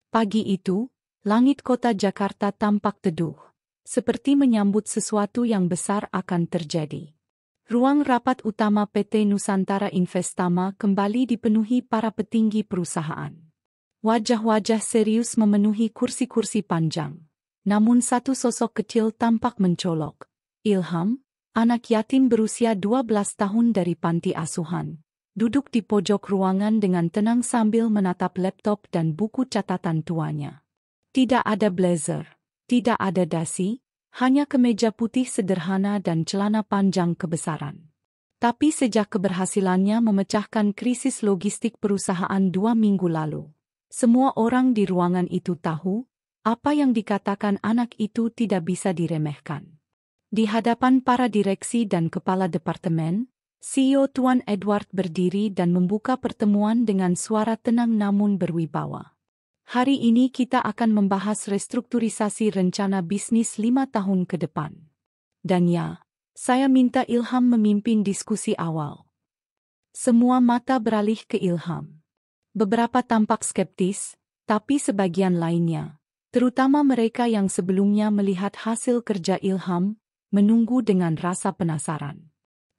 Pagi itu, langit kota Jakarta tampak teduh, seperti menyambut sesuatu yang besar akan terjadi. Ruang rapat utama PT Nusantara Investama kembali dipenuhi para petinggi perusahaan. Wajah-wajah serius memenuhi kursi-kursi panjang. Namun satu sosok kecil tampak mencolok. Ilham, anak yatim berusia 12 tahun dari panti asuhan, duduk di pojok ruangan dengan tenang sambil menatap laptop dan buku catatan tuanya. Tidak ada blazer, tidak ada dasi, hanya kemeja putih sederhana dan celana panjang kebesaran. Tapi sejak keberhasilannya memecahkan krisis logistik perusahaan 2 minggu lalu, semua orang di ruangan itu tahu, apa yang dikatakan anak itu tidak bisa diremehkan. Di hadapan para direksi dan kepala departemen, CEO Tuan Edward berdiri dan membuka pertemuan dengan suara tenang namun berwibawa. "Hari ini kita akan membahas restrukturisasi rencana bisnis 5 tahun ke depan. Dan ya, saya minta Ilham memimpin diskusi awal." Semua mata beralih ke Ilham. Beberapa tampak skeptis, tapi sebagian lainnya, terutama mereka yang sebelumnya melihat hasil kerja Ilham, menunggu dengan rasa penasaran.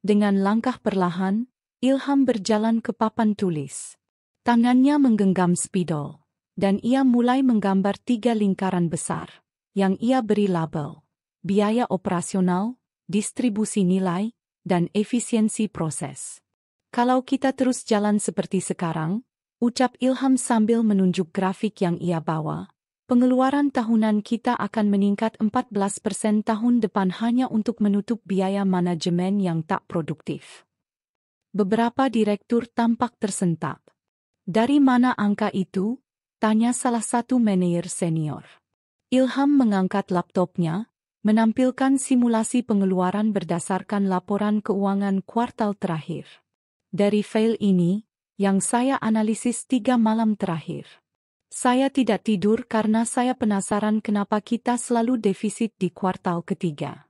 Dengan langkah perlahan, Ilham berjalan ke papan tulis. Tangannya menggenggam spidol, dan ia mulai menggambar 3 lingkaran besar, yang ia beri label: biaya operasional, distribusi nilai, dan efisiensi proses. "Kalau kita terus jalan seperti sekarang," ucap Ilham sambil menunjuk grafik yang ia bawa, "pengeluaran tahunan kita akan meningkat 14% tahun depan hanya untuk menutup biaya manajemen yang tak produktif." Beberapa direktur tampak tersentak. "Dari mana angka itu?" tanya salah satu manajer senior. Ilham mengangkat laptopnya, menampilkan simulasi pengeluaran berdasarkan laporan keuangan kuartal terakhir. "Dari file ini, yang saya analisis 3 malam terakhir, saya tidak tidur karena saya penasaran kenapa kita selalu defisit di kuartal ketiga."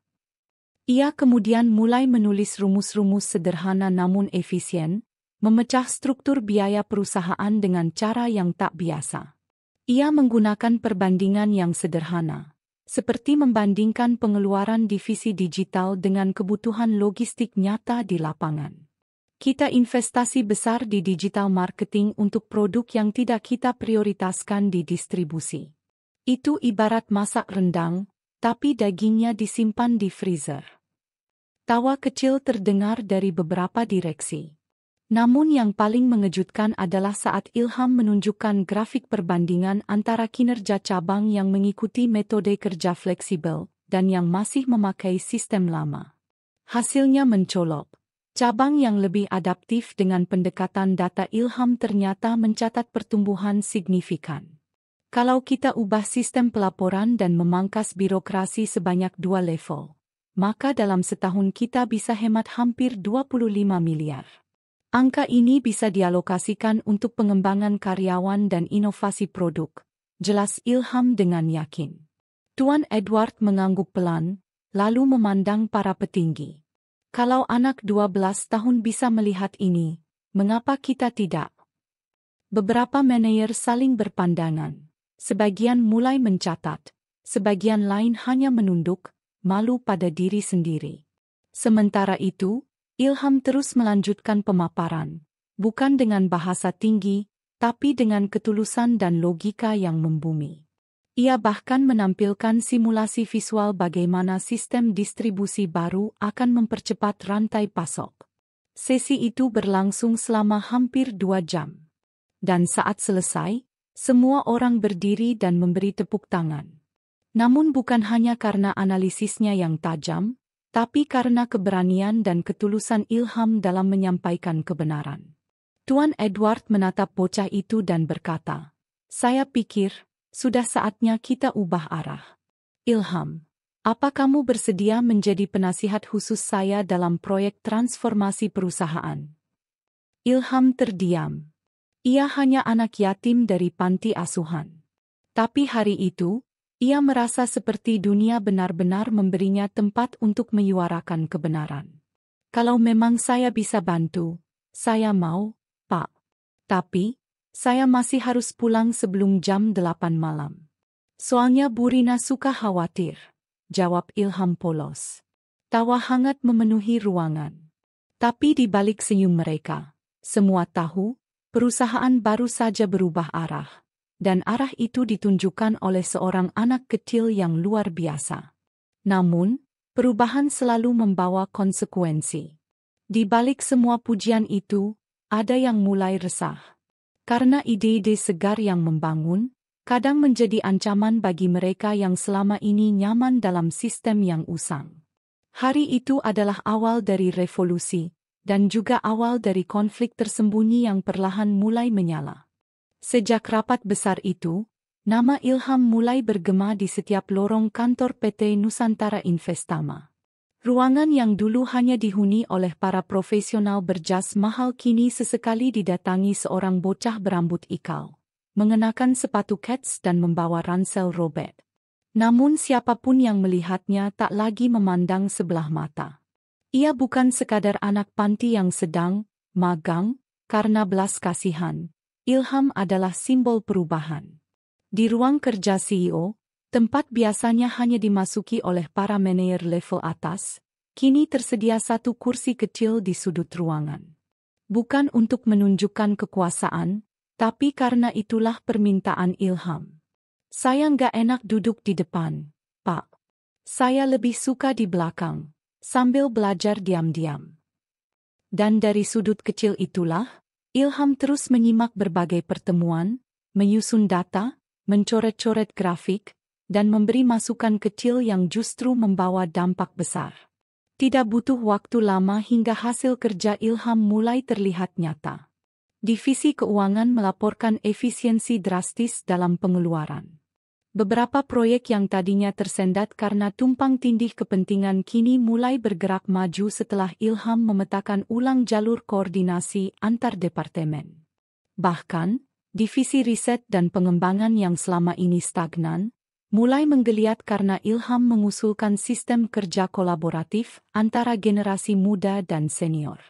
Ia kemudian mulai menulis rumus-rumus sederhana namun efisien, memecah struktur biaya perusahaan dengan cara yang tak biasa. Ia menggunakan perbandingan yang sederhana, seperti membandingkan pengeluaran divisi digital dengan kebutuhan logistik nyata di lapangan. "Kita investasi besar di digital marketing untuk produk yang tidak kita prioritaskan di distribusi. Itu ibarat masak rendang, tapi dagingnya disimpan di freezer." Tawa kecil terdengar dari beberapa direksi. Namun yang paling mengejutkan adalah saat Ilham menunjukkan grafik perbandingan antara kinerja cabang yang mengikuti metode kerja fleksibel dan yang masih memakai sistem lama. Hasilnya mencolok. Cabang yang lebih adaptif dengan pendekatan data Ilham ternyata mencatat pertumbuhan signifikan. Kalau kita ubah sistem pelaporan dan memangkas birokrasi sebanyak 2 level, maka dalam setahun kita bisa hemat hampir 25 miliar. Angka ini bisa dialokasikan untuk pengembangan karyawan dan inovasi produk, jelas Ilham dengan yakin. Tuan Edward mengangguk pelan, lalu memandang para petinggi. Kalau anak 12 tahun bisa melihat ini, mengapa kita tidak? Beberapa manajer saling berpandangan. Sebagian mulai mencatat, sebagian lain hanya menunduk, malu pada diri sendiri. Sementara itu, Ilham terus melanjutkan pemaparan, bukan dengan bahasa tinggi, tapi dengan ketulusan dan logika yang membumi. Ia bahkan menampilkan simulasi visual bagaimana sistem distribusi baru akan mempercepat rantai pasok. Sesi itu berlangsung selama hampir 2 jam. Dan saat selesai, semua orang berdiri dan memberi tepuk tangan. Namun bukan hanya karena analisisnya yang tajam, tapi karena keberanian dan ketulusan Ilham dalam menyampaikan kebenaran. Tuan Edward menatap bocah itu dan berkata, "Saya pikir, sudah saatnya kita ubah arah. Ilham, apa kamu bersedia menjadi penasihat khusus saya dalam proyek transformasi perusahaan?" Ilham terdiam. Ia hanya anak yatim dari panti asuhan. Tapi hari itu, ia merasa seperti dunia benar-benar memberinya tempat untuk menyuarakan kebenaran. "Kalau memang saya bisa bantu, saya mau, Pak. Tapi, saya masih harus pulang sebelum jam 8 malam. Soalnya Bu Rina suka khawatir," jawab Ilham polos. Tawa hangat memenuhi ruangan. Tapi di balik senyum mereka, semua tahu, perusahaan baru saja berubah arah. Dan arah itu ditunjukkan oleh seorang anak kecil yang luar biasa. Namun, perubahan selalu membawa konsekuensi. Di balik semua pujian itu, ada yang mulai resah. Karena ide-ide segar yang membangun, kadang menjadi ancaman bagi mereka yang selama ini nyaman dalam sistem yang usang. Hari itu adalah awal dari revolusi, dan juga awal dari konflik tersembunyi yang perlahan mulai menyala. Sejak rapat besar itu, nama Ilham mulai bergema di setiap lorong kantor PT Nusantara Investama. Ruangan yang dulu hanya dihuni oleh para profesional berjas mahal kini sesekali didatangi seorang bocah berambut ikal, mengenakan sepatu kets dan membawa ransel robek. Namun siapapun yang melihatnya tak lagi memandang sebelah mata. Ia bukan sekadar anak panti yang sedang magang karena belas kasihan. Ilham adalah simbol perubahan. Di ruang kerja CEO, tempat biasanya hanya dimasuki oleh para manajer level atas, kini tersedia satu kursi kecil di sudut ruangan. Bukan untuk menunjukkan kekuasaan, tapi karena itulah permintaan Ilham. "Saya nggak enak duduk di depan, Pak. Saya lebih suka di belakang, sambil belajar diam-diam." Dan dari sudut kecil itulah, Ilham terus menyimak berbagai pertemuan, menyusun data, mencoret-coret grafik, dan memberi masukan kecil yang justru membawa dampak besar. Tidak butuh waktu lama hingga hasil kerja Ilham mulai terlihat nyata. Divisi keuangan melaporkan efisiensi drastis dalam pengeluaran. Beberapa proyek yang tadinya tersendat karena tumpang tindih kepentingan kini mulai bergerak maju setelah Ilham memetakan ulang jalur koordinasi antar departemen. Bahkan, divisi riset dan pengembangan yang selama ini stagnan, mulai menggeliat karena Ilham mengusulkan sistem kerja kolaboratif antara generasi muda dan senior.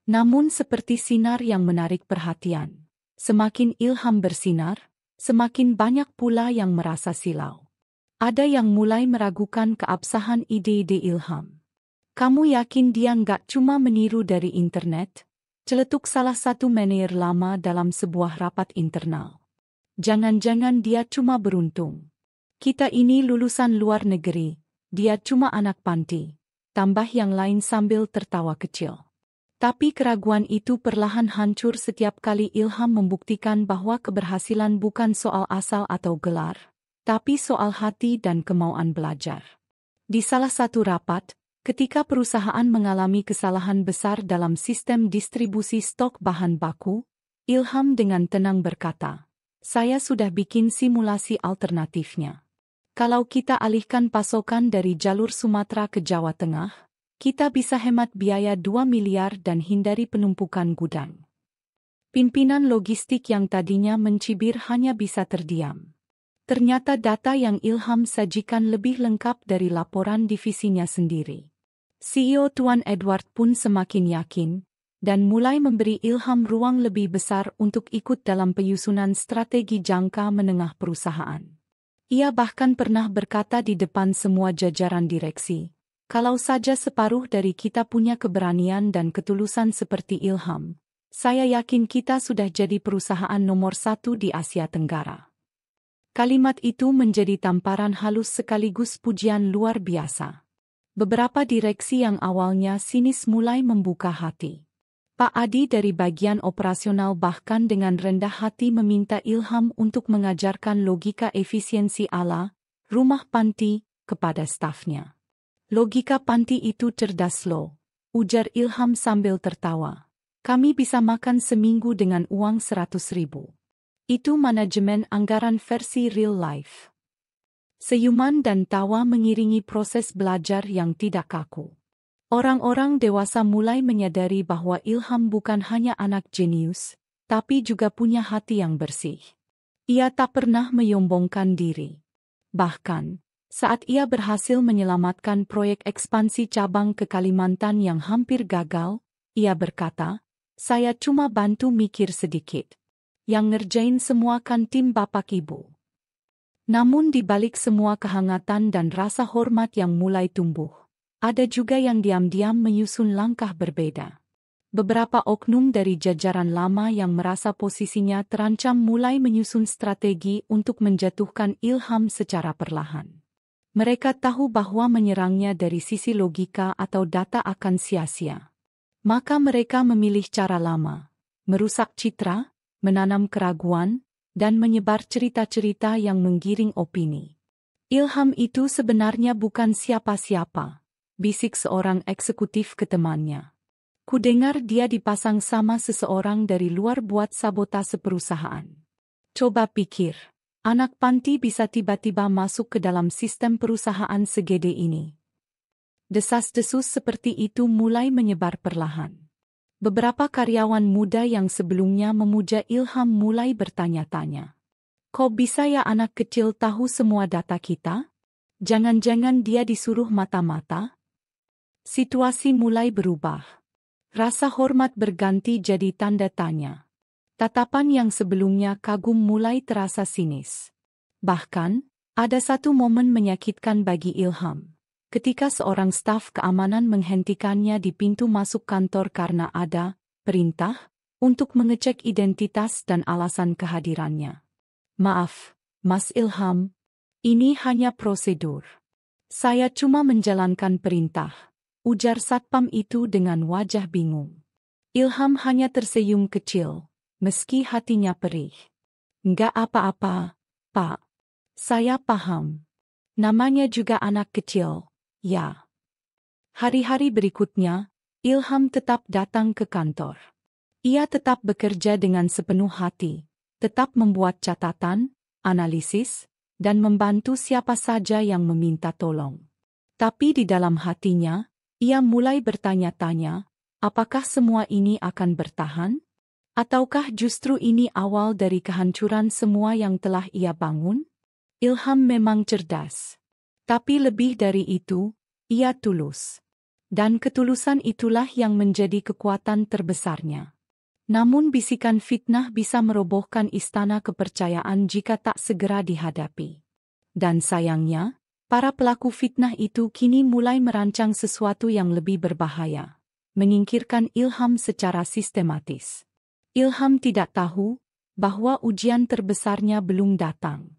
Namun seperti sinar yang menarik perhatian, semakin Ilham bersinar, semakin banyak pula yang merasa silau. Ada yang mulai meragukan keabsahan ide-ide Ilham. "Kamu yakin dia nggak cuma meniru dari internet?" celetuk salah satu manajer lama dalam sebuah rapat internal. "Jangan-jangan dia cuma beruntung. Kita ini lulusan luar negeri, dia cuma anak panti," tambah yang lain sambil tertawa kecil. Tapi keraguan itu perlahan hancur setiap kali Ilham membuktikan bahwa keberhasilan bukan soal asal atau gelar, tapi soal hati dan kemauan belajar. Di salah satu rapat, ketika perusahaan mengalami kesalahan besar dalam sistem distribusi stok bahan baku, Ilham dengan tenang berkata, "Saya sudah bikin simulasi alternatifnya. Kalau kita alihkan pasokan dari jalur Sumatera ke Jawa Tengah, kita bisa hemat biaya 2 miliar dan hindari penumpukan gudang." Pimpinan logistik yang tadinya mencibir hanya bisa terdiam. Ternyata data yang Ilham sajikan lebih lengkap dari laporan divisinya sendiri. CEO Tuan Edward pun semakin yakin, dan mulai memberi Ilham ruang lebih besar untuk ikut dalam penyusunan strategi jangka menengah perusahaan. Ia bahkan pernah berkata di depan semua jajaran direksi, "Kalau saja separuh dari kita punya keberanian dan ketulusan seperti Ilham, saya yakin kita sudah jadi perusahaan nomor 1 di Asia Tenggara." Kalimat itu menjadi tamparan halus sekaligus pujian luar biasa. Beberapa direksi yang awalnya sinis mulai membuka hati. Pak Adi dari bagian operasional bahkan dengan rendah hati meminta Ilham untuk mengajarkan logika efisiensi ala rumah panti kepada stafnya. Logika panti itu cerdas loh, ujar Ilham sambil tertawa. Kami bisa makan seminggu dengan uang 100.000. Itu manajemen anggaran versi real life. Senyuman dan tawa mengiringi proses belajar yang tidak kaku. Orang-orang dewasa mulai menyadari bahwa Ilham bukan hanya anak jenius, tapi juga punya hati yang bersih. Ia tak pernah menyombongkan diri. Bahkan, saat ia berhasil menyelamatkan proyek ekspansi cabang ke Kalimantan yang hampir gagal, ia berkata, "Saya cuma bantu mikir sedikit. Yang ngerjain semua kan tim bapak ibu." Namun di balik semua kehangatan dan rasa hormat yang mulai tumbuh, ada juga yang diam-diam menyusun langkah berbeda. Beberapa oknum dari jajaran lama yang merasa posisinya terancam mulai menyusun strategi untuk menjatuhkan Ilham secara perlahan. Mereka tahu bahwa menyerangnya dari sisi logika atau data akan sia-sia. Maka mereka memilih cara lama, merusak citra, menanam keraguan, dan menyebar cerita-cerita yang menggiring opini. Ilham itu sebenarnya bukan siapa-siapa, bisik seorang eksekutif ke temannya. Kudengar dia dipasang sama seseorang dari luar buat sabotase perusahaan. Coba pikir, anak panti bisa tiba-tiba masuk ke dalam sistem perusahaan segede ini. Desas-desus seperti itu mulai menyebar perlahan. Beberapa karyawan muda yang sebelumnya memuja Ilham mulai bertanya-tanya. Kok bisa ya anak kecil tahu semua data kita? Jangan-jangan dia disuruh mata-mata? Situasi mulai berubah. Rasa hormat berganti jadi tanda tanya. Tatapan yang sebelumnya kagum mulai terasa sinis. Bahkan, ada satu momen menyakitkan bagi Ilham. Ketika seorang staf keamanan menghentikannya di pintu masuk kantor karena ada perintah untuk mengecek identitas dan alasan kehadirannya. "Maaf, Mas Ilham, ini hanya prosedur. Saya cuma menjalankan perintah," ujar satpam itu dengan wajah bingung. Ilham hanya tersenyum kecil, meski hatinya perih. "Nggak apa-apa, Pak. Saya paham. Namanya juga anak kecil. Ya." Hari-hari berikutnya, Ilham tetap datang ke kantor. Ia tetap bekerja dengan sepenuh hati, tetap membuat catatan, analisis, dan membantu siapa saja yang meminta tolong. Tapi di dalam hatinya, ia mulai bertanya-tanya, apakah semua ini akan bertahan? Ataukah justru ini awal dari kehancuran semua yang telah ia bangun? Ilham memang cerdas. Tapi lebih dari itu, ia tulus. Dan ketulusan itulah yang menjadi kekuatan terbesarnya. Namun bisikan fitnah bisa merobohkan istana kepercayaan jika tak segera dihadapi. Dan sayangnya, para pelaku fitnah itu kini mulai merancang sesuatu yang lebih berbahaya. Menyingkirkan Ilham secara sistematis. Ilham tidak tahu bahwa ujian terbesarnya belum datang.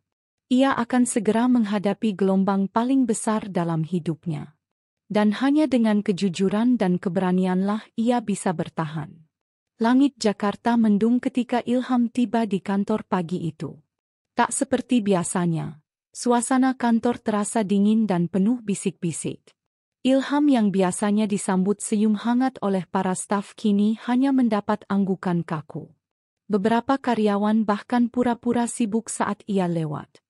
Ia akan segera menghadapi gelombang paling besar dalam hidupnya. Dan hanya dengan kejujuran dan keberanianlah ia bisa bertahan. Langit Jakarta mendung ketika Ilham tiba di kantor pagi itu. Tak seperti biasanya, suasana kantor terasa dingin dan penuh bisik-bisik. Ilham yang biasanya disambut senyum hangat oleh para staf kini hanya mendapat anggukan kaku. Beberapa karyawan bahkan pura-pura sibuk saat ia lewat.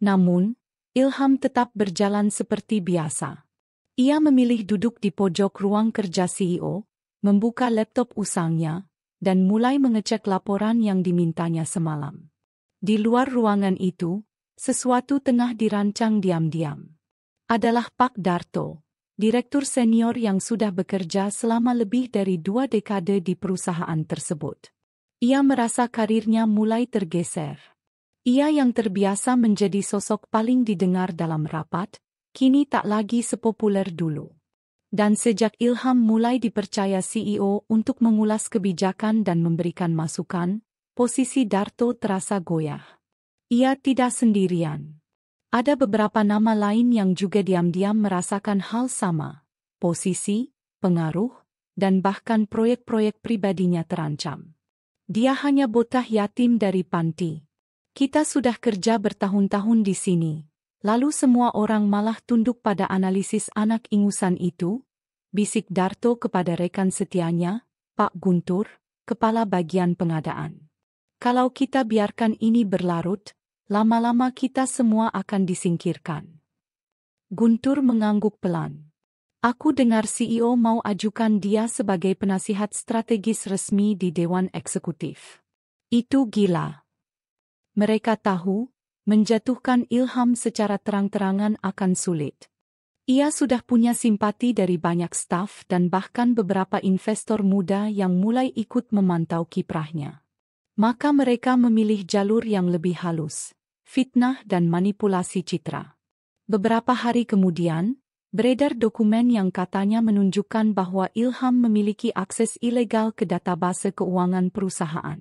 Namun, Ilham tetap berjalan seperti biasa. Ia memilih duduk di pojok ruang kerja CEO, membuka laptop usangnya, dan mulai mengecek laporan yang dimintanya semalam. Di luar ruangan itu, sesuatu tengah dirancang diam-diam. Adalah Pak Darto, direktur senior yang sudah bekerja selama lebih dari 2 dekade di perusahaan tersebut. Ia merasa karirnya mulai tergeser. Ia yang terbiasa menjadi sosok paling didengar dalam rapat, kini tak lagi sepopuler dulu. Dan sejak Ilham mulai dipercaya CEO untuk mengulas kebijakan dan memberikan masukan, posisi Darto terasa goyah. Ia tidak sendirian. Ada beberapa nama lain yang juga diam-diam merasakan hal sama. Posisi, pengaruh, dan bahkan proyek-proyek pribadinya terancam. Dia hanya bocah yatim dari panti. Kita sudah kerja bertahun-tahun di sini. Lalu semua orang malah tunduk pada analisis anak ingusan itu, bisik Darto kepada rekan setianya, Pak Guntur, kepala bagian pengadaan. Kalau kita biarkan ini berlarut, lama-lama kita semua akan disingkirkan. Guntur mengangguk pelan. Aku dengar CEO mau ajukan dia sebagai penasihat strategis resmi di Dewan Eksekutif. Itu gila. Mereka tahu, menjatuhkan Ilham secara terang-terangan akan sulit. Ia sudah punya simpati dari banyak staf dan bahkan beberapa investor muda yang mulai ikut memantau kiprahnya. Maka mereka memilih jalur yang lebih halus, fitnah dan manipulasi citra. Beberapa hari kemudian, beredar dokumen yang katanya menunjukkan bahwa Ilham memiliki akses ilegal ke database keuangan perusahaan.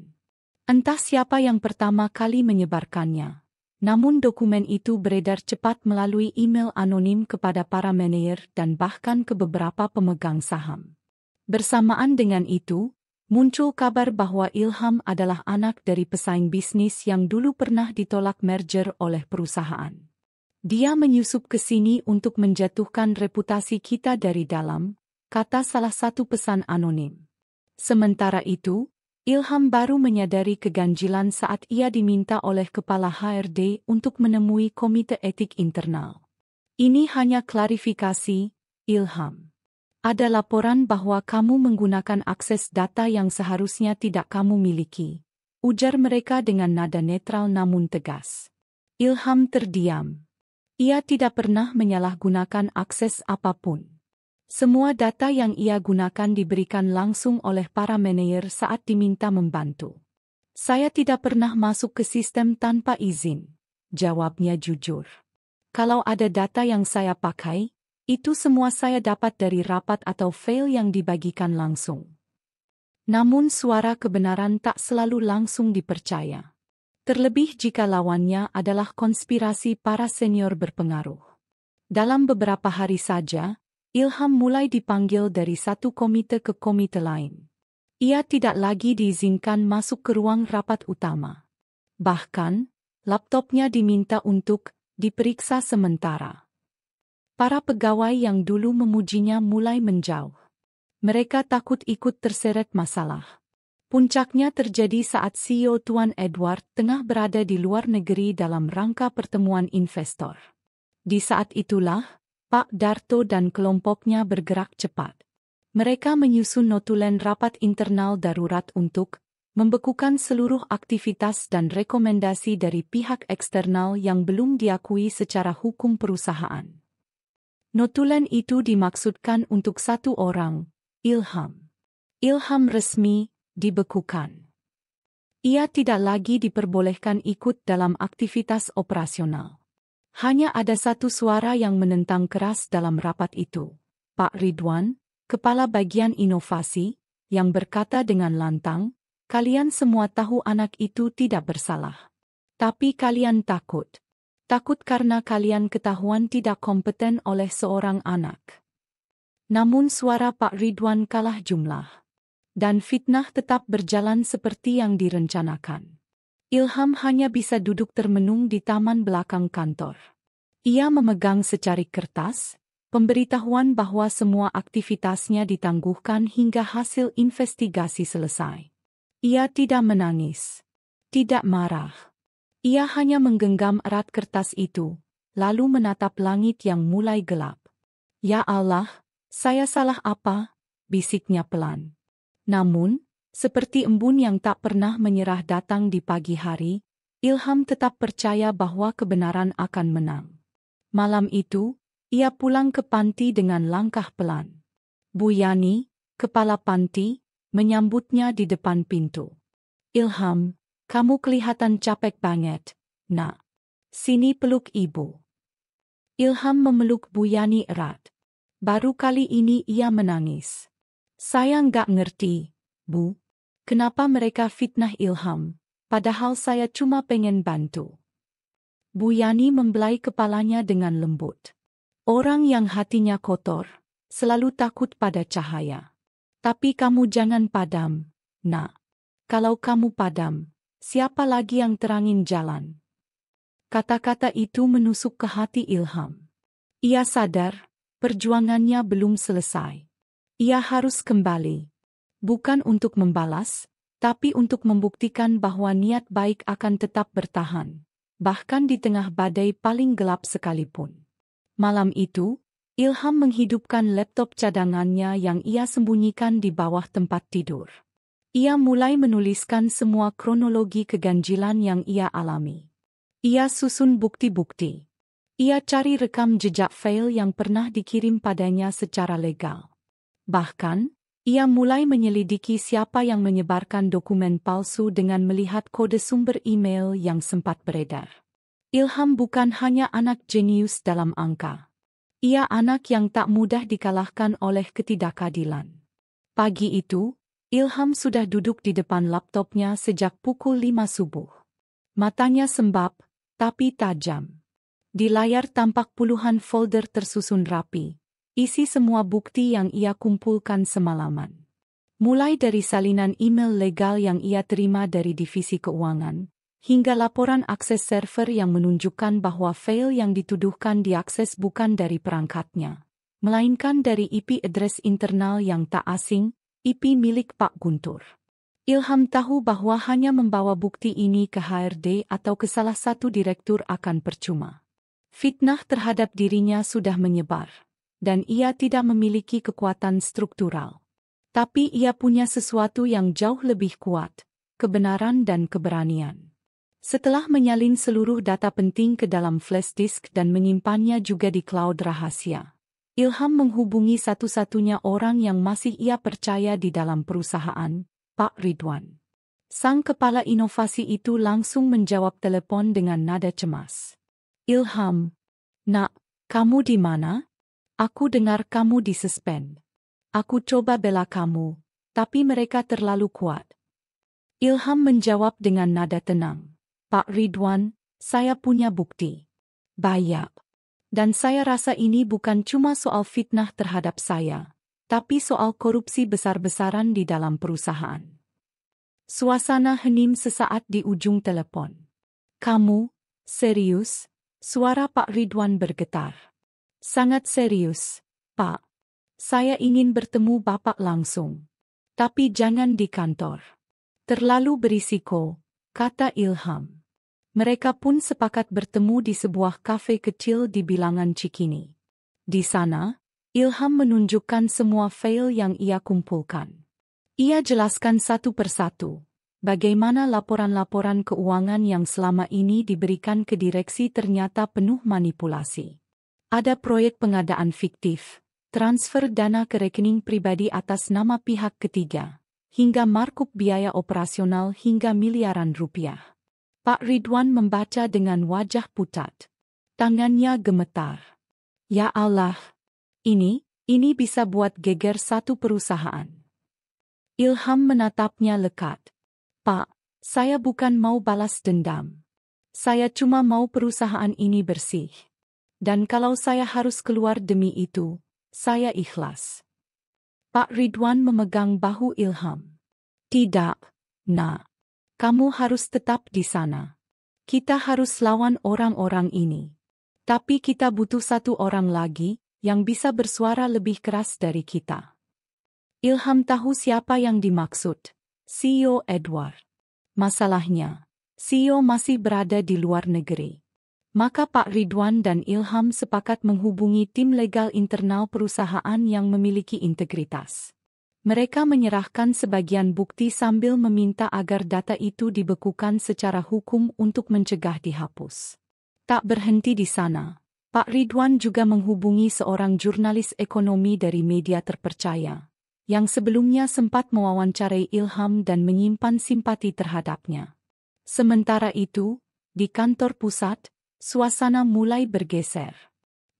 Entah siapa yang pertama kali menyebarkannya. Namun dokumen itu beredar cepat melalui email anonim kepada para manajer dan bahkan ke beberapa pemegang saham. Bersamaan dengan itu, muncul kabar bahwa Ilham adalah anak dari pesaing bisnis yang dulu pernah ditolak merger oleh perusahaan. Dia menyusup ke sini untuk menjatuhkan reputasi kita dari dalam, kata salah satu pesan anonim. Sementara itu, Ilham baru menyadari keganjilan saat ia diminta oleh kepala HRD untuk menemui komite etik internal. Ini hanya klarifikasi, Ilham. Ada laporan bahwa kamu menggunakan akses data yang seharusnya tidak kamu miliki, ujar mereka dengan nada netral namun tegas. Ilham terdiam. Ia tidak pernah menyalahgunakan akses apapun. Semua data yang ia gunakan diberikan langsung oleh para manajer saat diminta membantu. Saya tidak pernah masuk ke sistem tanpa izin, jawabnya jujur. Kalau ada data yang saya pakai, itu semua saya dapat dari rapat atau file yang dibagikan langsung. Namun suara kebenaran tak selalu langsung dipercaya. Terlebih jika lawannya adalah konspirasi para senior berpengaruh. Dalam beberapa hari saja, Ilham mulai dipanggil dari satu komite ke komite lain. Ia tidak lagi diizinkan masuk ke ruang rapat utama. Bahkan, laptopnya diminta untuk diperiksa sementara. Para pegawai yang dulu memujinya mulai menjauh. Mereka takut ikut terseret masalah. Puncaknya terjadi saat CEO Tuan Edward tengah berada di luar negeri dalam rangka pertemuan investor. Di saat itulah, Pak Darto dan kelompoknya bergerak cepat. Mereka menyusun notulen rapat internal darurat untuk membekukan seluruh aktivitas dan rekomendasi dari pihak eksternal yang belum diakui secara hukum perusahaan. Notulen itu dimaksudkan untuk satu orang, Ilham. Ilham resmi, dibekukan. Ia tidak lagi diperbolehkan ikut dalam aktivitas operasional. Hanya ada satu suara yang menentang keras dalam rapat itu, Pak Ridwan, kepala bagian inovasi, yang berkata dengan lantang, kalian semua tahu anak itu tidak bersalah. Tapi kalian takut. Takut karena kalian ketahuan tidak kompeten oleh seorang anak. Namun suara Pak Ridwan kalah jumlah. Dan fitnah tetap berjalan seperti yang direncanakan. Ilham hanya bisa duduk termenung di taman belakang kantor. Ia memegang secarik kertas, pemberitahuan bahwa semua aktivitasnya ditangguhkan hingga hasil investigasi selesai. Ia tidak menangis. Tidak marah. Ia hanya menggenggam erat kertas itu, lalu menatap langit yang mulai gelap. Ya Allah, saya salah apa? Bisiknya pelan. Namun, seperti embun yang tak pernah menyerah datang di pagi hari, Ilham tetap percaya bahwa kebenaran akan menang. Malam itu, ia pulang ke panti dengan langkah pelan. Bu Yani, kepala panti, menyambutnya di depan pintu. Ilham, kamu kelihatan capek banget, nak. Sini peluk ibu. Ilham memeluk Bu Yani erat. Baru kali ini ia menangis. Saya nggak ngerti, Bu. Kenapa mereka fitnah Ilham, padahal saya cuma pengen bantu. Bu Yani membelai kepalanya dengan lembut. Orang yang hatinya kotor, selalu takut pada cahaya. Tapi kamu jangan padam, nak. Kalau kamu padam, siapa lagi yang terangin jalan? Kata-kata itu menusuk ke hati Ilham. Ia sadar, perjuangannya belum selesai. Ia harus kembali. Bukan untuk membalas, tapi untuk membuktikan bahwa niat baik akan tetap bertahan. Bahkan di tengah badai paling gelap sekalipun. Malam itu, Ilham menghidupkan laptop cadangannya yang ia sembunyikan di bawah tempat tidur. Ia mulai menuliskan semua kronologi keganjilan yang ia alami. Ia susun bukti-bukti. Ia cari rekam jejak fail yang pernah dikirim padanya secara legal. Bahkan, ia mulai menyelidiki siapa yang menyebarkan dokumen palsu dengan melihat kode sumber email yang sempat beredar. Ilham bukan hanya anak jenius dalam angka. Ia anak yang tak mudah dikalahkan oleh ketidakadilan. Pagi itu, Ilham sudah duduk di depan laptopnya sejak pukul 5 subuh. Matanya sembab, tapi tajam. Di layar tampak puluhan folder tersusun rapi. Isi semua bukti yang ia kumpulkan semalaman. Mulai dari salinan email legal yang ia terima dari divisi keuangan, hingga laporan akses server yang menunjukkan bahwa fail yang dituduhkan diakses bukan dari perangkatnya, melainkan dari IP address internal yang tak asing, IP milik Pak Guntur. Ilham tahu bahwa hanya membawa bukti ini ke HRD atau ke salah satu direktur akan percuma. Fitnah terhadap dirinya sudah menyebar. Dan ia tidak memiliki kekuatan struktural. Tapi ia punya sesuatu yang jauh lebih kuat, kebenaran dan keberanian. Setelah menyalin seluruh data penting ke dalam flash disk dan menyimpannya juga di cloud rahasia, Ilham menghubungi satu-satunya orang yang masih ia percaya di dalam perusahaan, Pak Ridwan. Sang kepala inovasi itu langsung menjawab telepon dengan nada cemas. Ilham, nak, kamu di mana? Aku dengar kamu disuspend. Aku coba bela kamu, tapi mereka terlalu kuat. Ilham menjawab dengan nada tenang. Pak Ridwan, saya punya bukti. Banyak. Dan saya rasa ini bukan cuma soal fitnah terhadap saya, tapi soal korupsi besar-besaran di dalam perusahaan. Suasana hening sesaat di ujung telepon. Kamu, serius? Suara Pak Ridwan bergetar. Sangat serius, Pak. Saya ingin bertemu Bapak langsung. Tapi jangan di kantor. Terlalu berisiko, kata Ilham. Mereka pun sepakat bertemu di sebuah kafe kecil di bilangan Cikini. Di sana, Ilham menunjukkan semua fail yang ia kumpulkan. Ia jelaskan satu persatu bagaimana laporan-laporan keuangan yang selama ini diberikan ke direksi ternyata penuh manipulasi. Ada proyek pengadaan fiktif, transfer dana ke rekening pribadi atas nama pihak ketiga, hingga markup biaya operasional hingga miliaran rupiah. Pak Ridwan membaca dengan wajah pucat. Tangannya gemetar. Ya Allah, ini bisa buat geger satu perusahaan. Ilham menatapnya lekat. Pak, saya bukan mau balas dendam. Saya cuma mau perusahaan ini bersih. Dan kalau saya harus keluar demi itu, saya ikhlas. Pak Ridwan memegang bahu Ilham. Tidak, nak. Kamu harus tetap di sana. Kita harus lawan orang-orang ini. Tapi kita butuh satu orang lagi, yang bisa bersuara lebih keras dari kita. Ilham tahu siapa yang dimaksud. CEO Edward. Masalahnya, CEO masih berada di luar negeri. Maka Pak Ridwan dan Ilham sepakat menghubungi tim legal internal perusahaan yang memiliki integritas. Mereka menyerahkan sebagian bukti sambil meminta agar data itu dibekukan secara hukum untuk mencegah dihapus. Tak berhenti di sana, Pak Ridwan juga menghubungi seorang jurnalis ekonomi dari media terpercaya, yang sebelumnya sempat mewawancarai Ilham dan menyimpan simpati terhadapnya. Sementara itu, di kantor pusat, suasana mulai bergeser.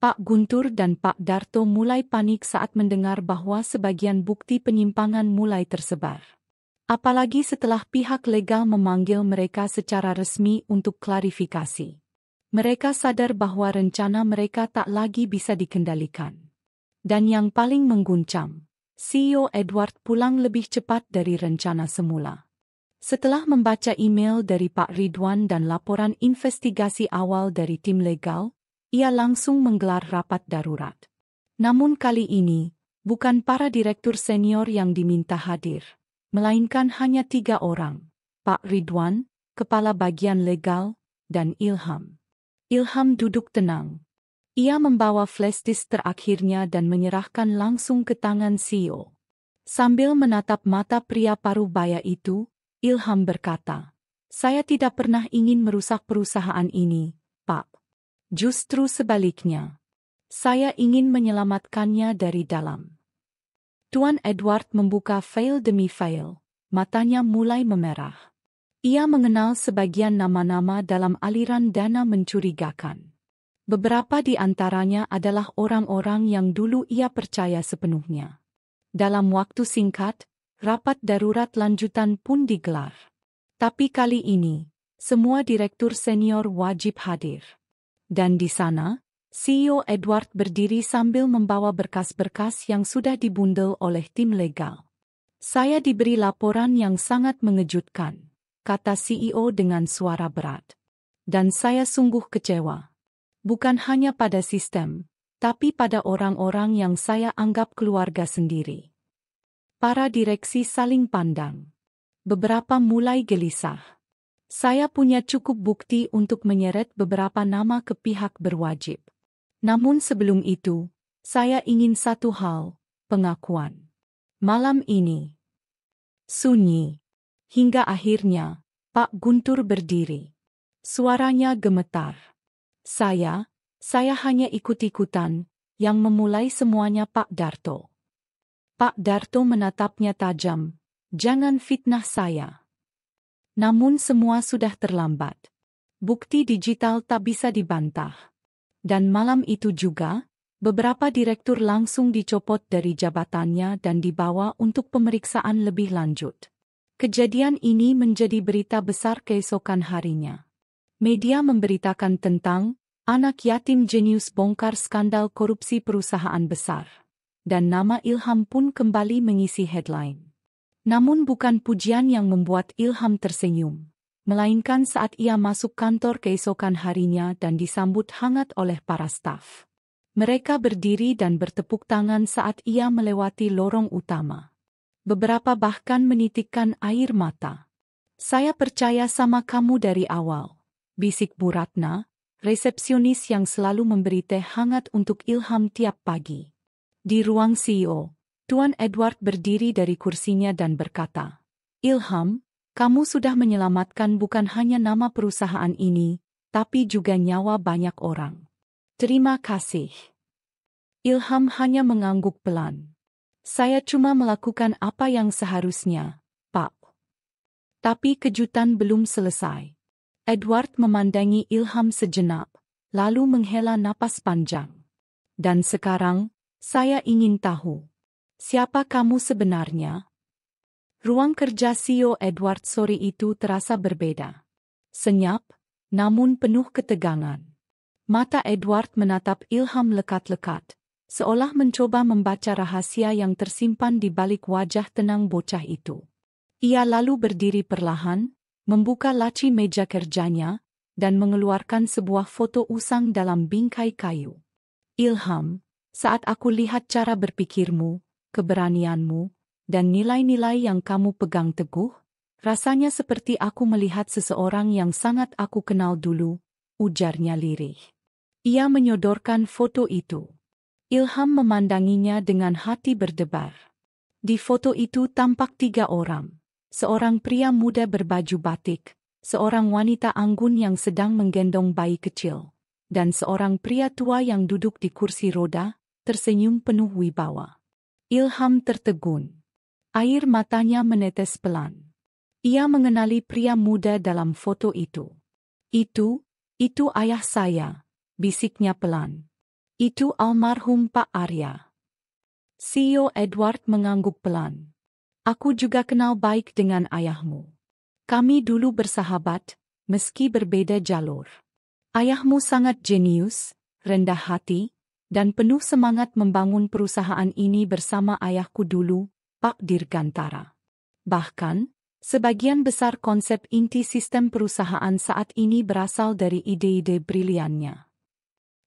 Pak Guntur dan Pak Darto mulai panik saat mendengar bahwa sebagian bukti penyimpangan mulai tersebar. Apalagi setelah pihak legal memanggil mereka secara resmi untuk klarifikasi. Mereka sadar bahwa rencana mereka tak lagi bisa dikendalikan. Dan yang paling mengguncang, CEO Edward pulang lebih cepat dari rencana semula. Setelah membaca email dari Pak Ridwan dan laporan investigasi awal dari tim legal, ia langsung menggelar rapat darurat. Namun kali ini, bukan para direktur senior yang diminta hadir, melainkan hanya 3 orang, Pak Ridwan, Kepala Bagian Legal, dan Ilham. Ilham duduk tenang. Ia membawa flashdisk terakhirnya dan menyerahkan langsung ke tangan CEO. Sambil menatap mata pria paruh baya itu, Ilham berkata, "Saya tidak pernah ingin merusak perusahaan ini, Pak. Justru sebaliknya. Saya ingin menyelamatkannya dari dalam." Tuan Edward membuka file demi file, matanya mulai memerah. Ia mengenal sebagian nama-nama dalam aliran dana mencurigakan. Beberapa di antaranya adalah orang-orang yang dulu ia percaya sepenuhnya. Dalam waktu singkat, rapat darurat lanjutan pun digelar. Tapi kali ini, semua direktur senior wajib hadir. Dan di sana, CEO Edward berdiri sambil membawa berkas-berkas yang sudah dibundel oleh tim legal. "Saya diberi laporan yang sangat mengejutkan," kata CEO dengan suara berat. "Dan saya sungguh kecewa. Bukan hanya pada sistem, tapi pada orang-orang yang saya anggap keluarga sendiri." Para direksi saling pandang. Beberapa mulai gelisah. "Saya punya cukup bukti untuk menyeret beberapa nama ke pihak berwajib. Namun sebelum itu, saya ingin satu hal, pengakuan." Malam ini, sunyi. Hingga akhirnya, Pak Guntur berdiri. Suaranya gemetar. Saya hanya ikut-ikutan, yang memulai semuanya Pak Darto." Pak Darto menatapnya tajam, "Jangan fitnah saya." Namun semua sudah terlambat. Bukti digital tak bisa dibantah. Dan malam itu juga, beberapa direktur langsung dicopot dari jabatannya dan dibawa untuk pemeriksaan lebih lanjut. Kejadian ini menjadi berita besar keesokan harinya. Media memberitakan tentang anak yatim jenius bongkar skandal korupsi perusahaan besar. Dan nama Ilham pun kembali mengisi headline. Namun bukan pujian yang membuat Ilham tersenyum, melainkan saat ia masuk kantor keesokan harinya dan disambut hangat oleh para staf. Mereka berdiri dan bertepuk tangan saat ia melewati lorong utama. Beberapa bahkan menitikkan air mata. "Saya percaya sama kamu dari awal," bisik Bu Ratna, resepsionis yang selalu memberi teh hangat untuk Ilham tiap pagi. Di ruang CEO, Tuan Edward berdiri dari kursinya dan berkata, "Ilham, kamu sudah menyelamatkan bukan hanya nama perusahaan ini, tapi juga nyawa banyak orang. Terima kasih." Ilham hanya mengangguk pelan. "Saya cuma melakukan apa yang seharusnya, Pak." Tapi kejutan belum selesai. Edward memandangi Ilham sejenak, lalu menghela napas panjang. "Dan sekarang, saya ingin tahu, siapa kamu sebenarnya?" Ruang kerja CEO Edward sore itu terasa berbeda. Senyap, namun penuh ketegangan. Mata Edward menatap Ilham lekat-lekat, seolah mencoba membaca rahasia yang tersimpan di balik wajah tenang bocah itu. Ia lalu berdiri perlahan, membuka laci meja kerjanya, dan mengeluarkan sebuah foto usang dalam bingkai kayu. "Ilham, saat aku lihat cara berpikirmu, keberanianmu, dan nilai-nilai yang kamu pegang teguh, rasanya seperti aku melihat seseorang yang sangat aku kenal dulu," ujarnya lirih. Ia menyodorkan foto itu. Ilham memandanginya dengan hati berdebar. Di foto itu tampak 3 orang. Seorang pria muda berbaju batik, seorang wanita anggun yang sedang menggendong bayi kecil, dan seorang pria tua yang duduk di kursi roda, tersenyum penuh wibawa. Ilham tertegun. Air matanya menetes pelan. Ia mengenali pria muda dalam foto itu. Itu ayah saya," bisiknya pelan. "Itu almarhum Pak Arya." CEO Edward mengangguk pelan. "Aku juga kenal baik dengan ayahmu. Kami dulu bersahabat, meski berbeda jalur. Ayahmu sangat jenius, rendah hati, dan penuh semangat membangun perusahaan ini bersama ayahku dulu, Pak Dirgantara. Bahkan, sebagian besar konsep inti sistem perusahaan saat ini berasal dari ide-ide briliannya.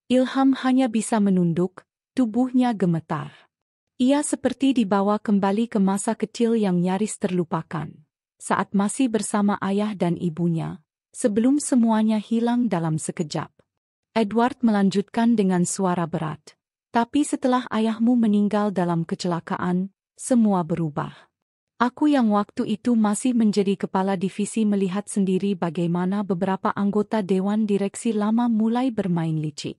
Ilham hanya bisa menunduk, tubuhnya gemetar. Ia seperti dibawa kembali ke masa kecil yang nyaris terlupakan, saat masih bersama ayah dan ibunya, sebelum semuanya hilang dalam sekejap. Edward melanjutkan dengan suara berat. Tapi setelah ayahmu meninggal dalam kecelakaan, semua berubah. Aku yang waktu itu masih menjadi kepala divisi melihat sendiri bagaimana beberapa anggota dewan direksi lama mulai bermain licik.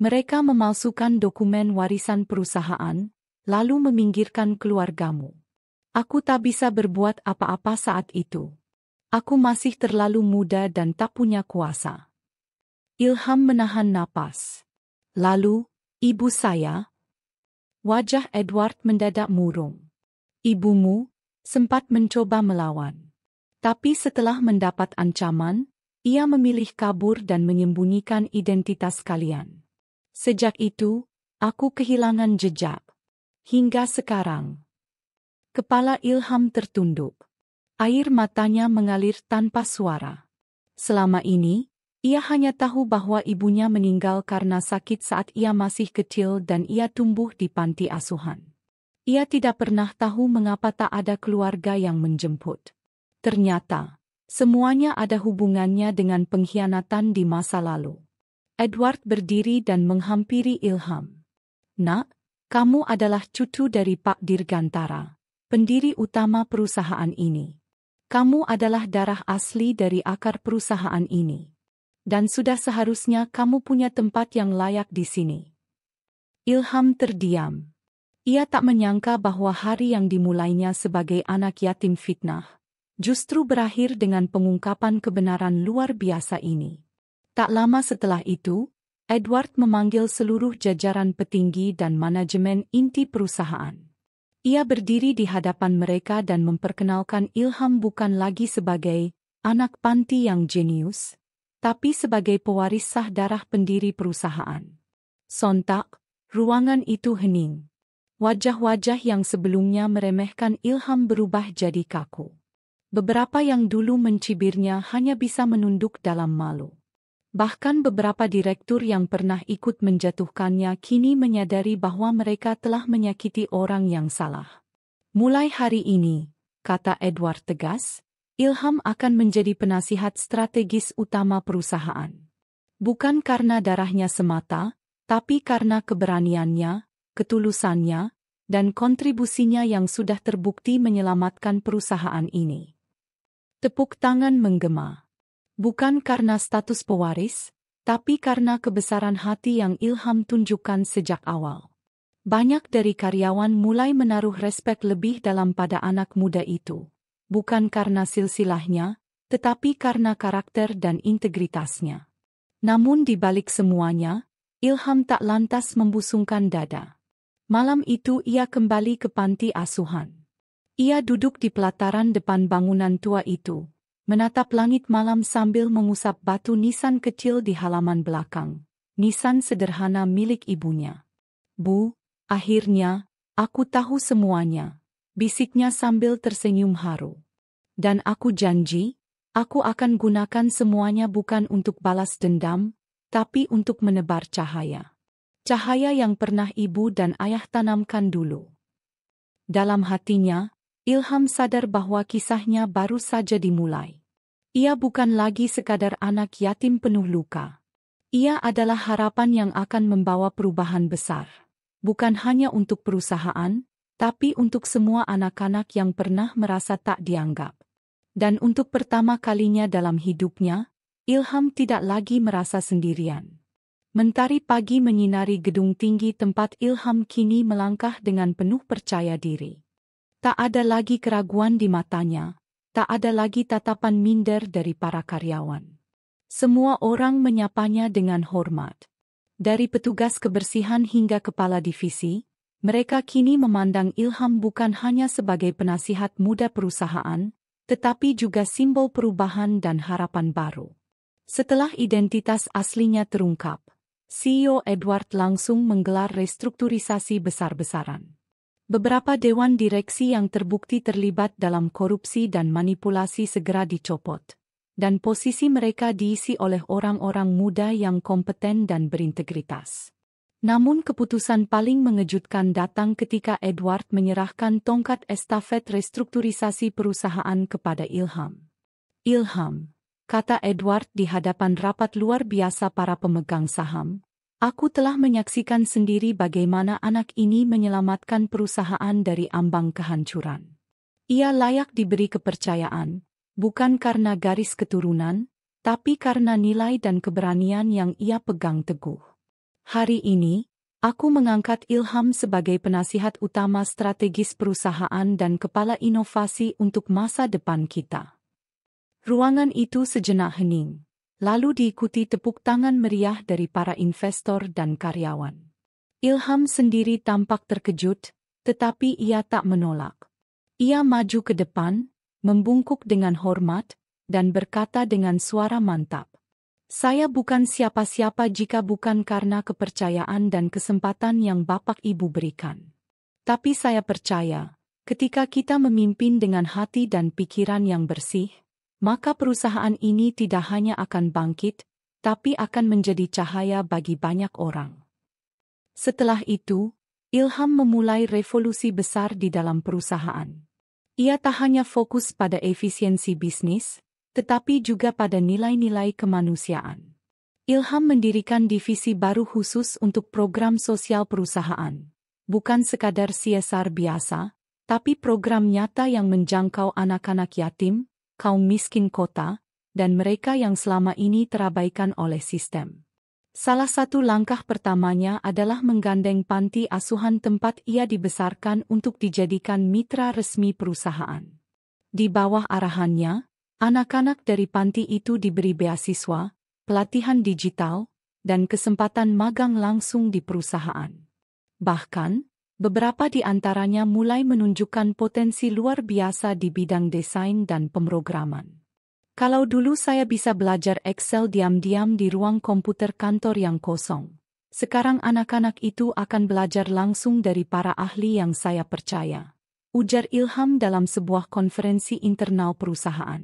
Mereka memalsukan dokumen warisan perusahaan, lalu meminggirkan keluargamu. Aku tak bisa berbuat apa-apa saat itu. Aku masih terlalu muda dan tak punya kuasa. Ilham menahan napas. Lalu, ibu saya? Wajah Edward mendadak murung. Ibumu sempat mencoba melawan. Tapi setelah mendapat ancaman, ia memilih kabur dan menyembunyikan identitas kalian. Sejak itu, aku kehilangan jejak. Hingga sekarang. Kepala Ilham tertunduk. Air matanya mengalir tanpa suara. Selama ini, ia hanya tahu bahwa ibunya meninggal karena sakit saat ia masih kecil dan ia tumbuh di panti asuhan. Ia tidak pernah tahu mengapa tak ada keluarga yang menjemput. Ternyata, semuanya ada hubungannya dengan pengkhianatan di masa lalu. Edward berdiri dan menghampiri Ilham. Nak, kamu adalah cucu dari Pak Dirgantara, pendiri utama perusahaan ini. Kamu adalah darah asli dari akar perusahaan ini. Dan sudah seharusnya kamu punya tempat yang layak di sini. Ilham terdiam. Ia tak menyangka bahwa hari yang dimulainya sebagai anak yatim fitnah, justru berakhir dengan pengungkapan kebenaran luar biasa ini. Tak lama setelah itu, Edward memanggil seluruh jajaran petinggi dan manajemen inti perusahaan. Ia berdiri di hadapan mereka dan memperkenalkan Ilham bukan lagi sebagai anak panti yang jenius, tapi sebagai pewaris sah darah pendiri perusahaan. Sontak, ruangan itu hening. Wajah-wajah yang sebelumnya meremehkan Ilham berubah jadi kaku. Beberapa yang dulu mencibirnya hanya bisa menunduk dalam malu. Bahkan beberapa direktur yang pernah ikut menjatuhkannya kini menyadari bahwa mereka telah menyakiti orang yang salah. Mulai hari ini, kata Edward tegas, Ilham akan menjadi penasihat strategis utama perusahaan. Bukan karena darahnya semata, tapi karena keberaniannya, ketulusannya, dan kontribusinya yang sudah terbukti menyelamatkan perusahaan ini. Tepuk tangan menggema. Bukan karena status pewaris, tapi karena kebesaran hati yang Ilham tunjukkan sejak awal. Banyak dari karyawan mulai menaruh respek lebih dalam pada anak muda itu. Bukan karena silsilahnya, tetapi karena karakter dan integritasnya. Namun di balik semuanya, Ilham tak lantas membusungkan dada. Malam itu ia kembali ke panti asuhan. Ia duduk di pelataran depan bangunan tua itu, menatap langit malam sambil mengusap batu nisan kecil di halaman belakang, nisan sederhana milik ibunya. Bu, akhirnya, aku tahu semuanya, bisiknya sambil tersenyum haru. Dan aku janji, aku akan gunakan semuanya bukan untuk balas dendam, tapi untuk menebar cahaya. Cahaya yang pernah ibu dan ayah tanamkan dulu. Dalam hatinya, Ilham sadar bahwa kisahnya baru saja dimulai. Ia bukan lagi sekadar anak yatim penuh luka. Ia adalah harapan yang akan membawa perubahan besar. Bukan hanya untuk perusahaan, tapi untuk semua anak-anak yang pernah merasa tak dianggap. Dan untuk pertama kalinya dalam hidupnya, Ilham tidak lagi merasa sendirian. Mentari pagi menyinari gedung tinggi tempat Ilham kini melangkah dengan penuh percaya diri. Tak ada lagi keraguan di matanya, tak ada lagi tatapan minder dari para karyawan. Semua orang menyapanya dengan hormat. Dari petugas kebersihan hingga kepala divisi, mereka kini memandang Ilham bukan hanya sebagai penasihat muda perusahaan, tetapi juga simbol perubahan dan harapan baru. Setelah identitas aslinya terungkap, CEO Edward langsung menggelar restrukturisasi besar-besaran. Beberapa dewan direksi yang terbukti terlibat dalam korupsi dan manipulasi segera dicopot, dan posisi mereka diisi oleh orang-orang muda yang kompeten dan berintegritas. Namun keputusan paling mengejutkan datang ketika Edward menyerahkan tongkat estafet restrukturisasi perusahaan kepada Ilham. Ilham, kata Edward di hadapan rapat luar biasa para pemegang saham, aku telah menyaksikan sendiri bagaimana anak ini menyelamatkan perusahaan dari ambang kehancuran. Ia layak diberi kepercayaan, bukan karena garis keturunan, tapi karena nilai dan keberanian yang ia pegang teguh. Hari ini, aku mengangkat Ilham sebagai penasihat utama strategis perusahaan dan kepala inovasi untuk masa depan kita. Ruangan itu sejenak hening, lalu diikuti tepuk tangan meriah dari para investor dan karyawan. Ilham sendiri tampak terkejut, tetapi ia tak menolak. Ia maju ke depan, membungkuk dengan hormat, dan berkata dengan suara mantap, "Saya bukan siapa-siapa jika bukan karena kepercayaan dan kesempatan yang Bapak Ibu berikan. Tapi saya percaya, ketika kita memimpin dengan hati dan pikiran yang bersih, maka perusahaan ini tidak hanya akan bangkit, tapi akan menjadi cahaya bagi banyak orang." Setelah itu, Ilham memulai revolusi besar di dalam perusahaan. Ia tak hanya fokus pada efisiensi bisnis, tetapi juga pada nilai-nilai kemanusiaan. Ilham mendirikan divisi baru khusus untuk program sosial perusahaan, bukan sekadar CSR biasa, tapi program nyata yang menjangkau anak-anak yatim, kaum miskin kota, dan mereka yang selama ini terabaikan oleh sistem. Salah satu langkah pertamanya adalah menggandeng panti asuhan tempat ia dibesarkan untuk dijadikan mitra resmi perusahaan. Di bawah arahannya, anak-anak dari panti itu diberi beasiswa, pelatihan digital, dan kesempatan magang langsung di perusahaan. Bahkan, beberapa di antaranya mulai menunjukkan potensi luar biasa di bidang desain dan pemrograman. Kalau dulu saya bisa belajar Excel diam-diam di ruang komputer kantor yang kosong, sekarang anak-anak itu akan belajar langsung dari para ahli yang saya percaya, ujar Ilham dalam sebuah konferensi internal perusahaan.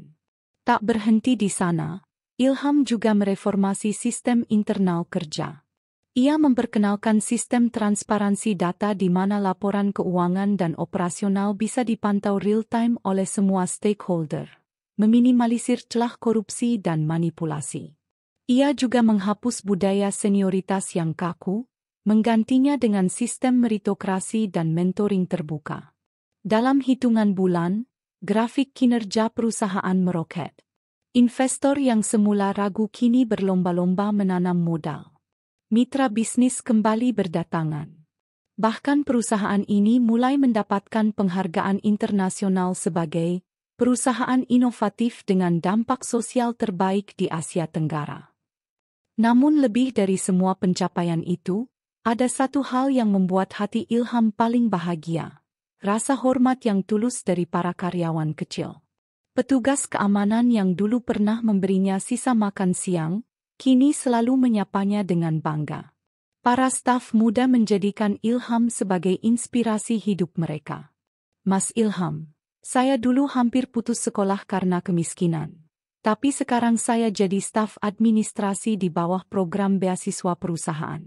Tak berhenti di sana, Ilham juga mereformasi sistem internal kerja. Ia memperkenalkan sistem transparansi data di mana laporan keuangan dan operasional bisa dipantau real-time oleh semua stakeholder, meminimalisir celah korupsi dan manipulasi. Ia juga menghapus budaya senioritas yang kaku, menggantinya dengan sistem meritokrasi dan mentoring terbuka. Dalam hitungan bulan, grafik kinerja perusahaan meroket. Investor yang semula ragu kini berlomba-lomba menanam modal. Mitra bisnis kembali berdatangan. Bahkan perusahaan ini mulai mendapatkan penghargaan internasional sebagai perusahaan inovatif dengan dampak sosial terbaik di Asia Tenggara. Namun lebih dari semua pencapaian itu, ada satu hal yang membuat hati Ilham paling bahagia, rasa hormat yang tulus dari para karyawan kecil. Petugas keamanan yang dulu pernah memberinya sisa makan siang, kini selalu menyapanya dengan bangga. Para staf muda menjadikan Ilham sebagai inspirasi hidup mereka. "Mas Ilham, saya dulu hampir putus sekolah karena kemiskinan. Tapi sekarang saya jadi staf administrasi di bawah program beasiswa perusahaan.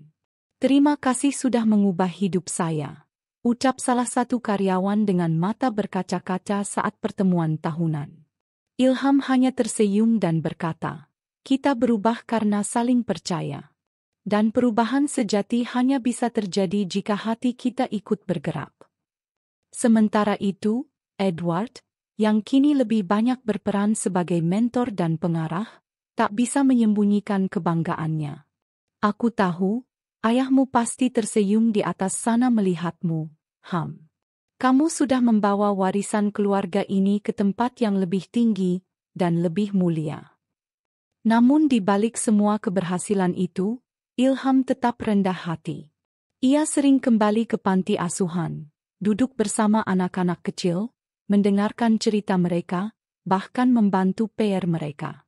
Terima kasih sudah mengubah hidup saya," ucap salah satu karyawan dengan mata berkaca-kaca saat pertemuan tahunan. Ilham hanya tersenyum dan berkata, "Kita berubah karena saling percaya. Dan perubahan sejati hanya bisa terjadi jika hati kita ikut bergerak." Sementara itu, Edward, yang kini lebih banyak berperan sebagai mentor dan pengarah, tak bisa menyembunyikan kebanggaannya. "Aku tahu, ayahmu pasti tersenyum di atas sana melihatmu, Ham. Kamu sudah membawa warisan keluarga ini ke tempat yang lebih tinggi dan lebih mulia." Namun di balik semua keberhasilan itu, Ilham tetap rendah hati. Ia sering kembali ke panti asuhan, duduk bersama anak-anak kecil, mendengarkan cerita mereka, bahkan membantu PR mereka.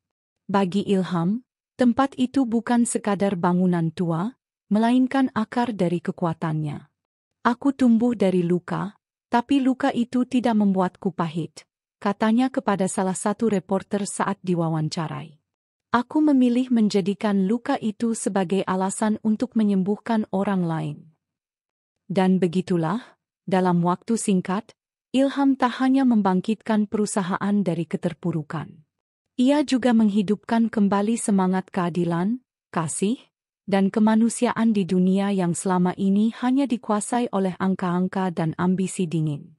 Bagi Ilham, Tempat itu bukan sekadar bangunan tua, melainkan akar dari kekuatannya. Aku tumbuh dari luka, tapi luka itu tidak membuatku pahit, katanya kepada salah satu reporter saat diwawancarai. Aku memilih menjadikan luka itu sebagai alasan untuk menyembuhkan orang lain. Dan begitulah, dalam waktu singkat, Ilham tak hanya membangkitkan perusahaan dari keterpurukan. Ia juga menghidupkan kembali semangat keadilan, kasih, dan kemanusiaan di dunia yang selama ini hanya dikuasai oleh angka-angka dan ambisi dingin.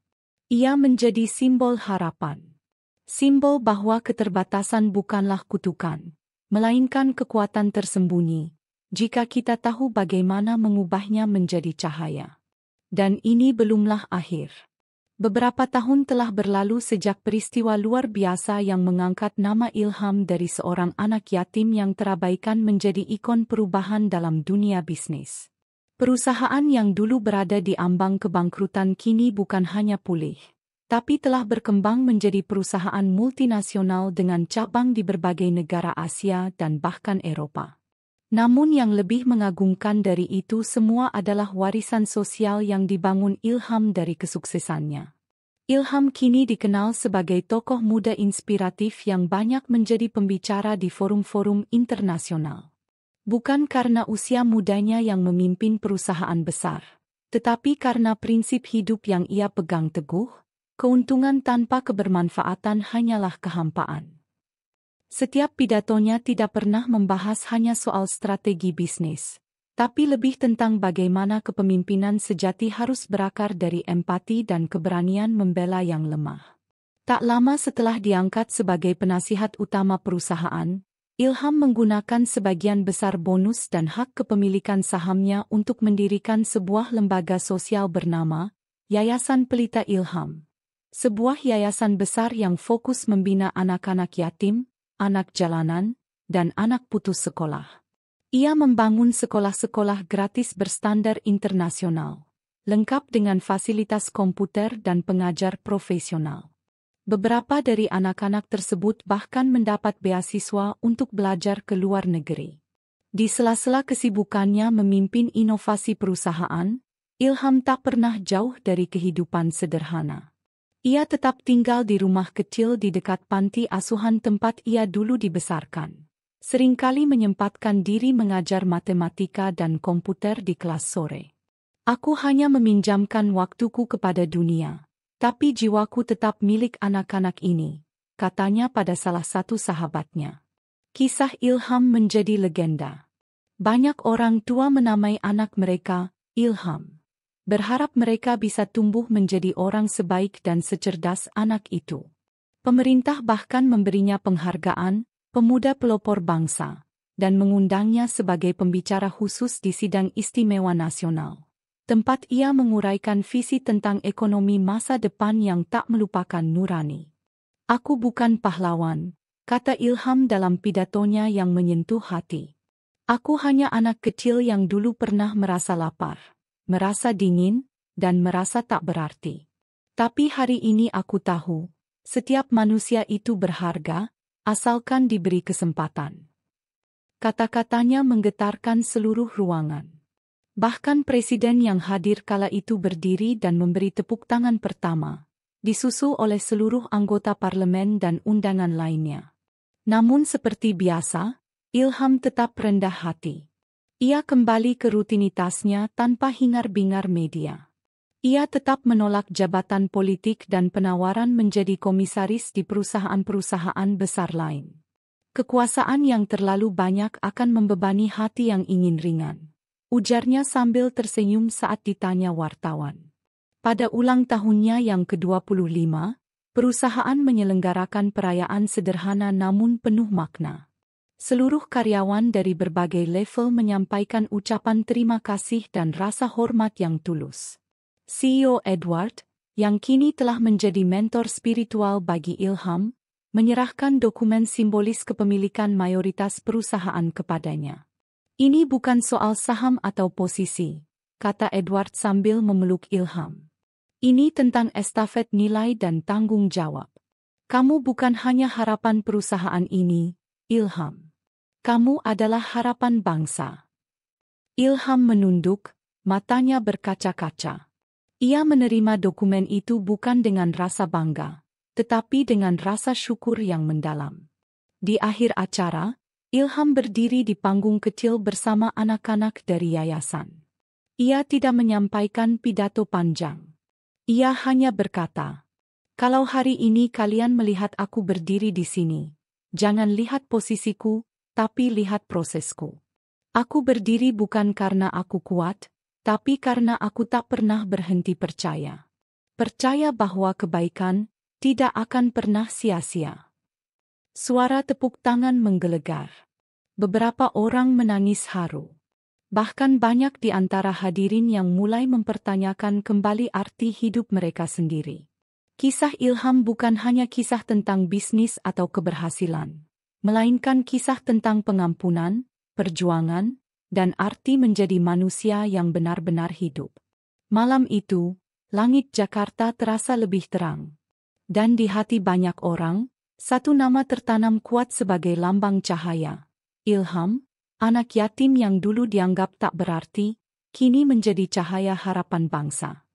Ia menjadi simbol harapan. Simbol bahwa keterbatasan bukanlah kutukan, melainkan kekuatan tersembunyi, jika kita tahu bagaimana mengubahnya menjadi cahaya. Dan ini belumlah akhir. Beberapa tahun telah berlalu sejak peristiwa luar biasa yang mengangkat nama Ilham dari seorang anak yatim yang terabaikan menjadi ikon perubahan dalam dunia bisnis. Perusahaan yang dulu berada di ambang kebangkrutan kini bukan hanya pulih, tapi telah berkembang menjadi perusahaan multinasional dengan cabang di berbagai negara Asia dan bahkan Eropa. Namun yang lebih mengagumkan dari itu semua adalah warisan sosial yang dibangun Ilham dari kesuksesannya. Ilham kini dikenal sebagai tokoh muda inspiratif yang banyak menjadi pembicara di forum-forum internasional. Bukan karena usia mudanya yang memimpin perusahaan besar, tetapi karena prinsip hidup yang ia pegang teguh, keuntungan tanpa kebermanfaatan hanyalah kehampaan. Setiap pidatonya tidak pernah membahas hanya soal strategi bisnis, tapi lebih tentang bagaimana kepemimpinan sejati harus berakar dari empati dan keberanian membela yang lemah. Tak lama setelah diangkat sebagai penasihat utama perusahaan, Ilham menggunakan sebagian besar bonus dan hak kepemilikan sahamnya untuk mendirikan sebuah lembaga sosial bernama Yayasan Pelita Ilham. Sebuah yayasan besar yang fokus membina anak-anak yatim, anak jalanan, dan anak putus sekolah. Ia membangun sekolah-sekolah gratis berstandar internasional, lengkap dengan fasilitas komputer dan pengajar profesional. Beberapa dari anak-anak tersebut bahkan mendapat beasiswa untuk belajar ke luar negeri. Di sela-sela kesibukannya memimpin inovasi perusahaan, Ilham tak pernah jauh dari kehidupan sederhana. Ia tetap tinggal di rumah kecil di dekat panti asuhan tempat ia dulu dibesarkan. Seringkali menyempatkan diri mengajar matematika dan komputer di kelas sore. Aku hanya meminjamkan waktuku kepada dunia, tapi jiwaku tetap milik anak-anak ini, katanya pada salah satu sahabatnya. Kisah Ilham menjadi legenda. Banyak orang tua menamai anak mereka Ilham, berharap mereka bisa tumbuh menjadi orang sebaik dan secerdas anak itu. Pemerintah bahkan memberinya penghargaan Pemuda Pelopor Bangsa, dan mengundangnya sebagai pembicara khusus di Sidang Istimewa Nasional, tempat ia menguraikan visi tentang ekonomi masa depan yang tak melupakan nurani. Aku bukan pahlawan, kata Ilham dalam pidatonya yang menyentuh hati. Aku hanya anak kecil yang dulu pernah merasa lapar, merasa dingin, dan merasa tak berarti. Tapi hari ini aku tahu, setiap manusia itu berharga, asalkan diberi kesempatan. Kata-katanya menggetarkan seluruh ruangan. Bahkan presiden yang hadir kala itu berdiri dan memberi tepuk tangan pertama, disusul oleh seluruh anggota parlemen dan undangan lainnya. Namun seperti biasa, Ilham tetap rendah hati. Ia kembali ke rutinitasnya tanpa hingar-bingar media. Ia tetap menolak jabatan politik dan penawaran menjadi komisaris di perusahaan-perusahaan besar lain. Kekuasaan yang terlalu banyak akan membebani hati yang ingin ringan, ujarnya sambil tersenyum saat ditanya wartawan. Pada ulang tahunnya yang ke-25, perusahaan menyelenggarakan perayaan sederhana namun penuh makna. Seluruh karyawan dari berbagai level menyampaikan ucapan terima kasih dan rasa hormat yang tulus. CEO Edward, yang kini telah menjadi mentor spiritual bagi Ilham, menyerahkan dokumen simbolis kepemilikan mayoritas perusahaan kepadanya. Ini bukan soal saham atau posisi, kata Edward sambil memeluk Ilham. Ini tentang estafet nilai dan tanggung jawab. Kamu bukan hanya harapan perusahaan ini, Ilham. Kamu adalah harapan bangsa. Ilham menunduk, matanya berkaca-kaca. Ia menerima dokumen itu bukan dengan rasa bangga, tetapi dengan rasa syukur yang mendalam. Di akhir acara, Ilham berdiri di panggung kecil bersama anak-anak dari yayasan. Ia tidak menyampaikan pidato panjang. Ia hanya berkata, "Kalau hari ini kalian melihat aku berdiri di sini, jangan lihat posisiku, tapi lihat prosesku. Aku berdiri bukan karena aku kuat, tapi karena aku tak pernah berhenti percaya. Percaya bahwa kebaikan tidak akan pernah sia-sia." Suara tepuk tangan menggelegar. Beberapa orang menangis haru. Bahkan banyak di antara hadirin yang mulai mempertanyakan kembali arti hidup mereka sendiri. Kisah Ilham bukan hanya kisah tentang bisnis atau keberhasilan, melainkan kisah tentang pengampunan, perjuangan, dan arti menjadi manusia yang benar-benar hidup. Malam itu, langit Jakarta terasa lebih terang. Dan di hati banyak orang, satu nama tertanam kuat sebagai lambang cahaya. Ilham, anak yatim yang dulu dianggap tak berarti, kini menjadi cahaya harapan bangsa.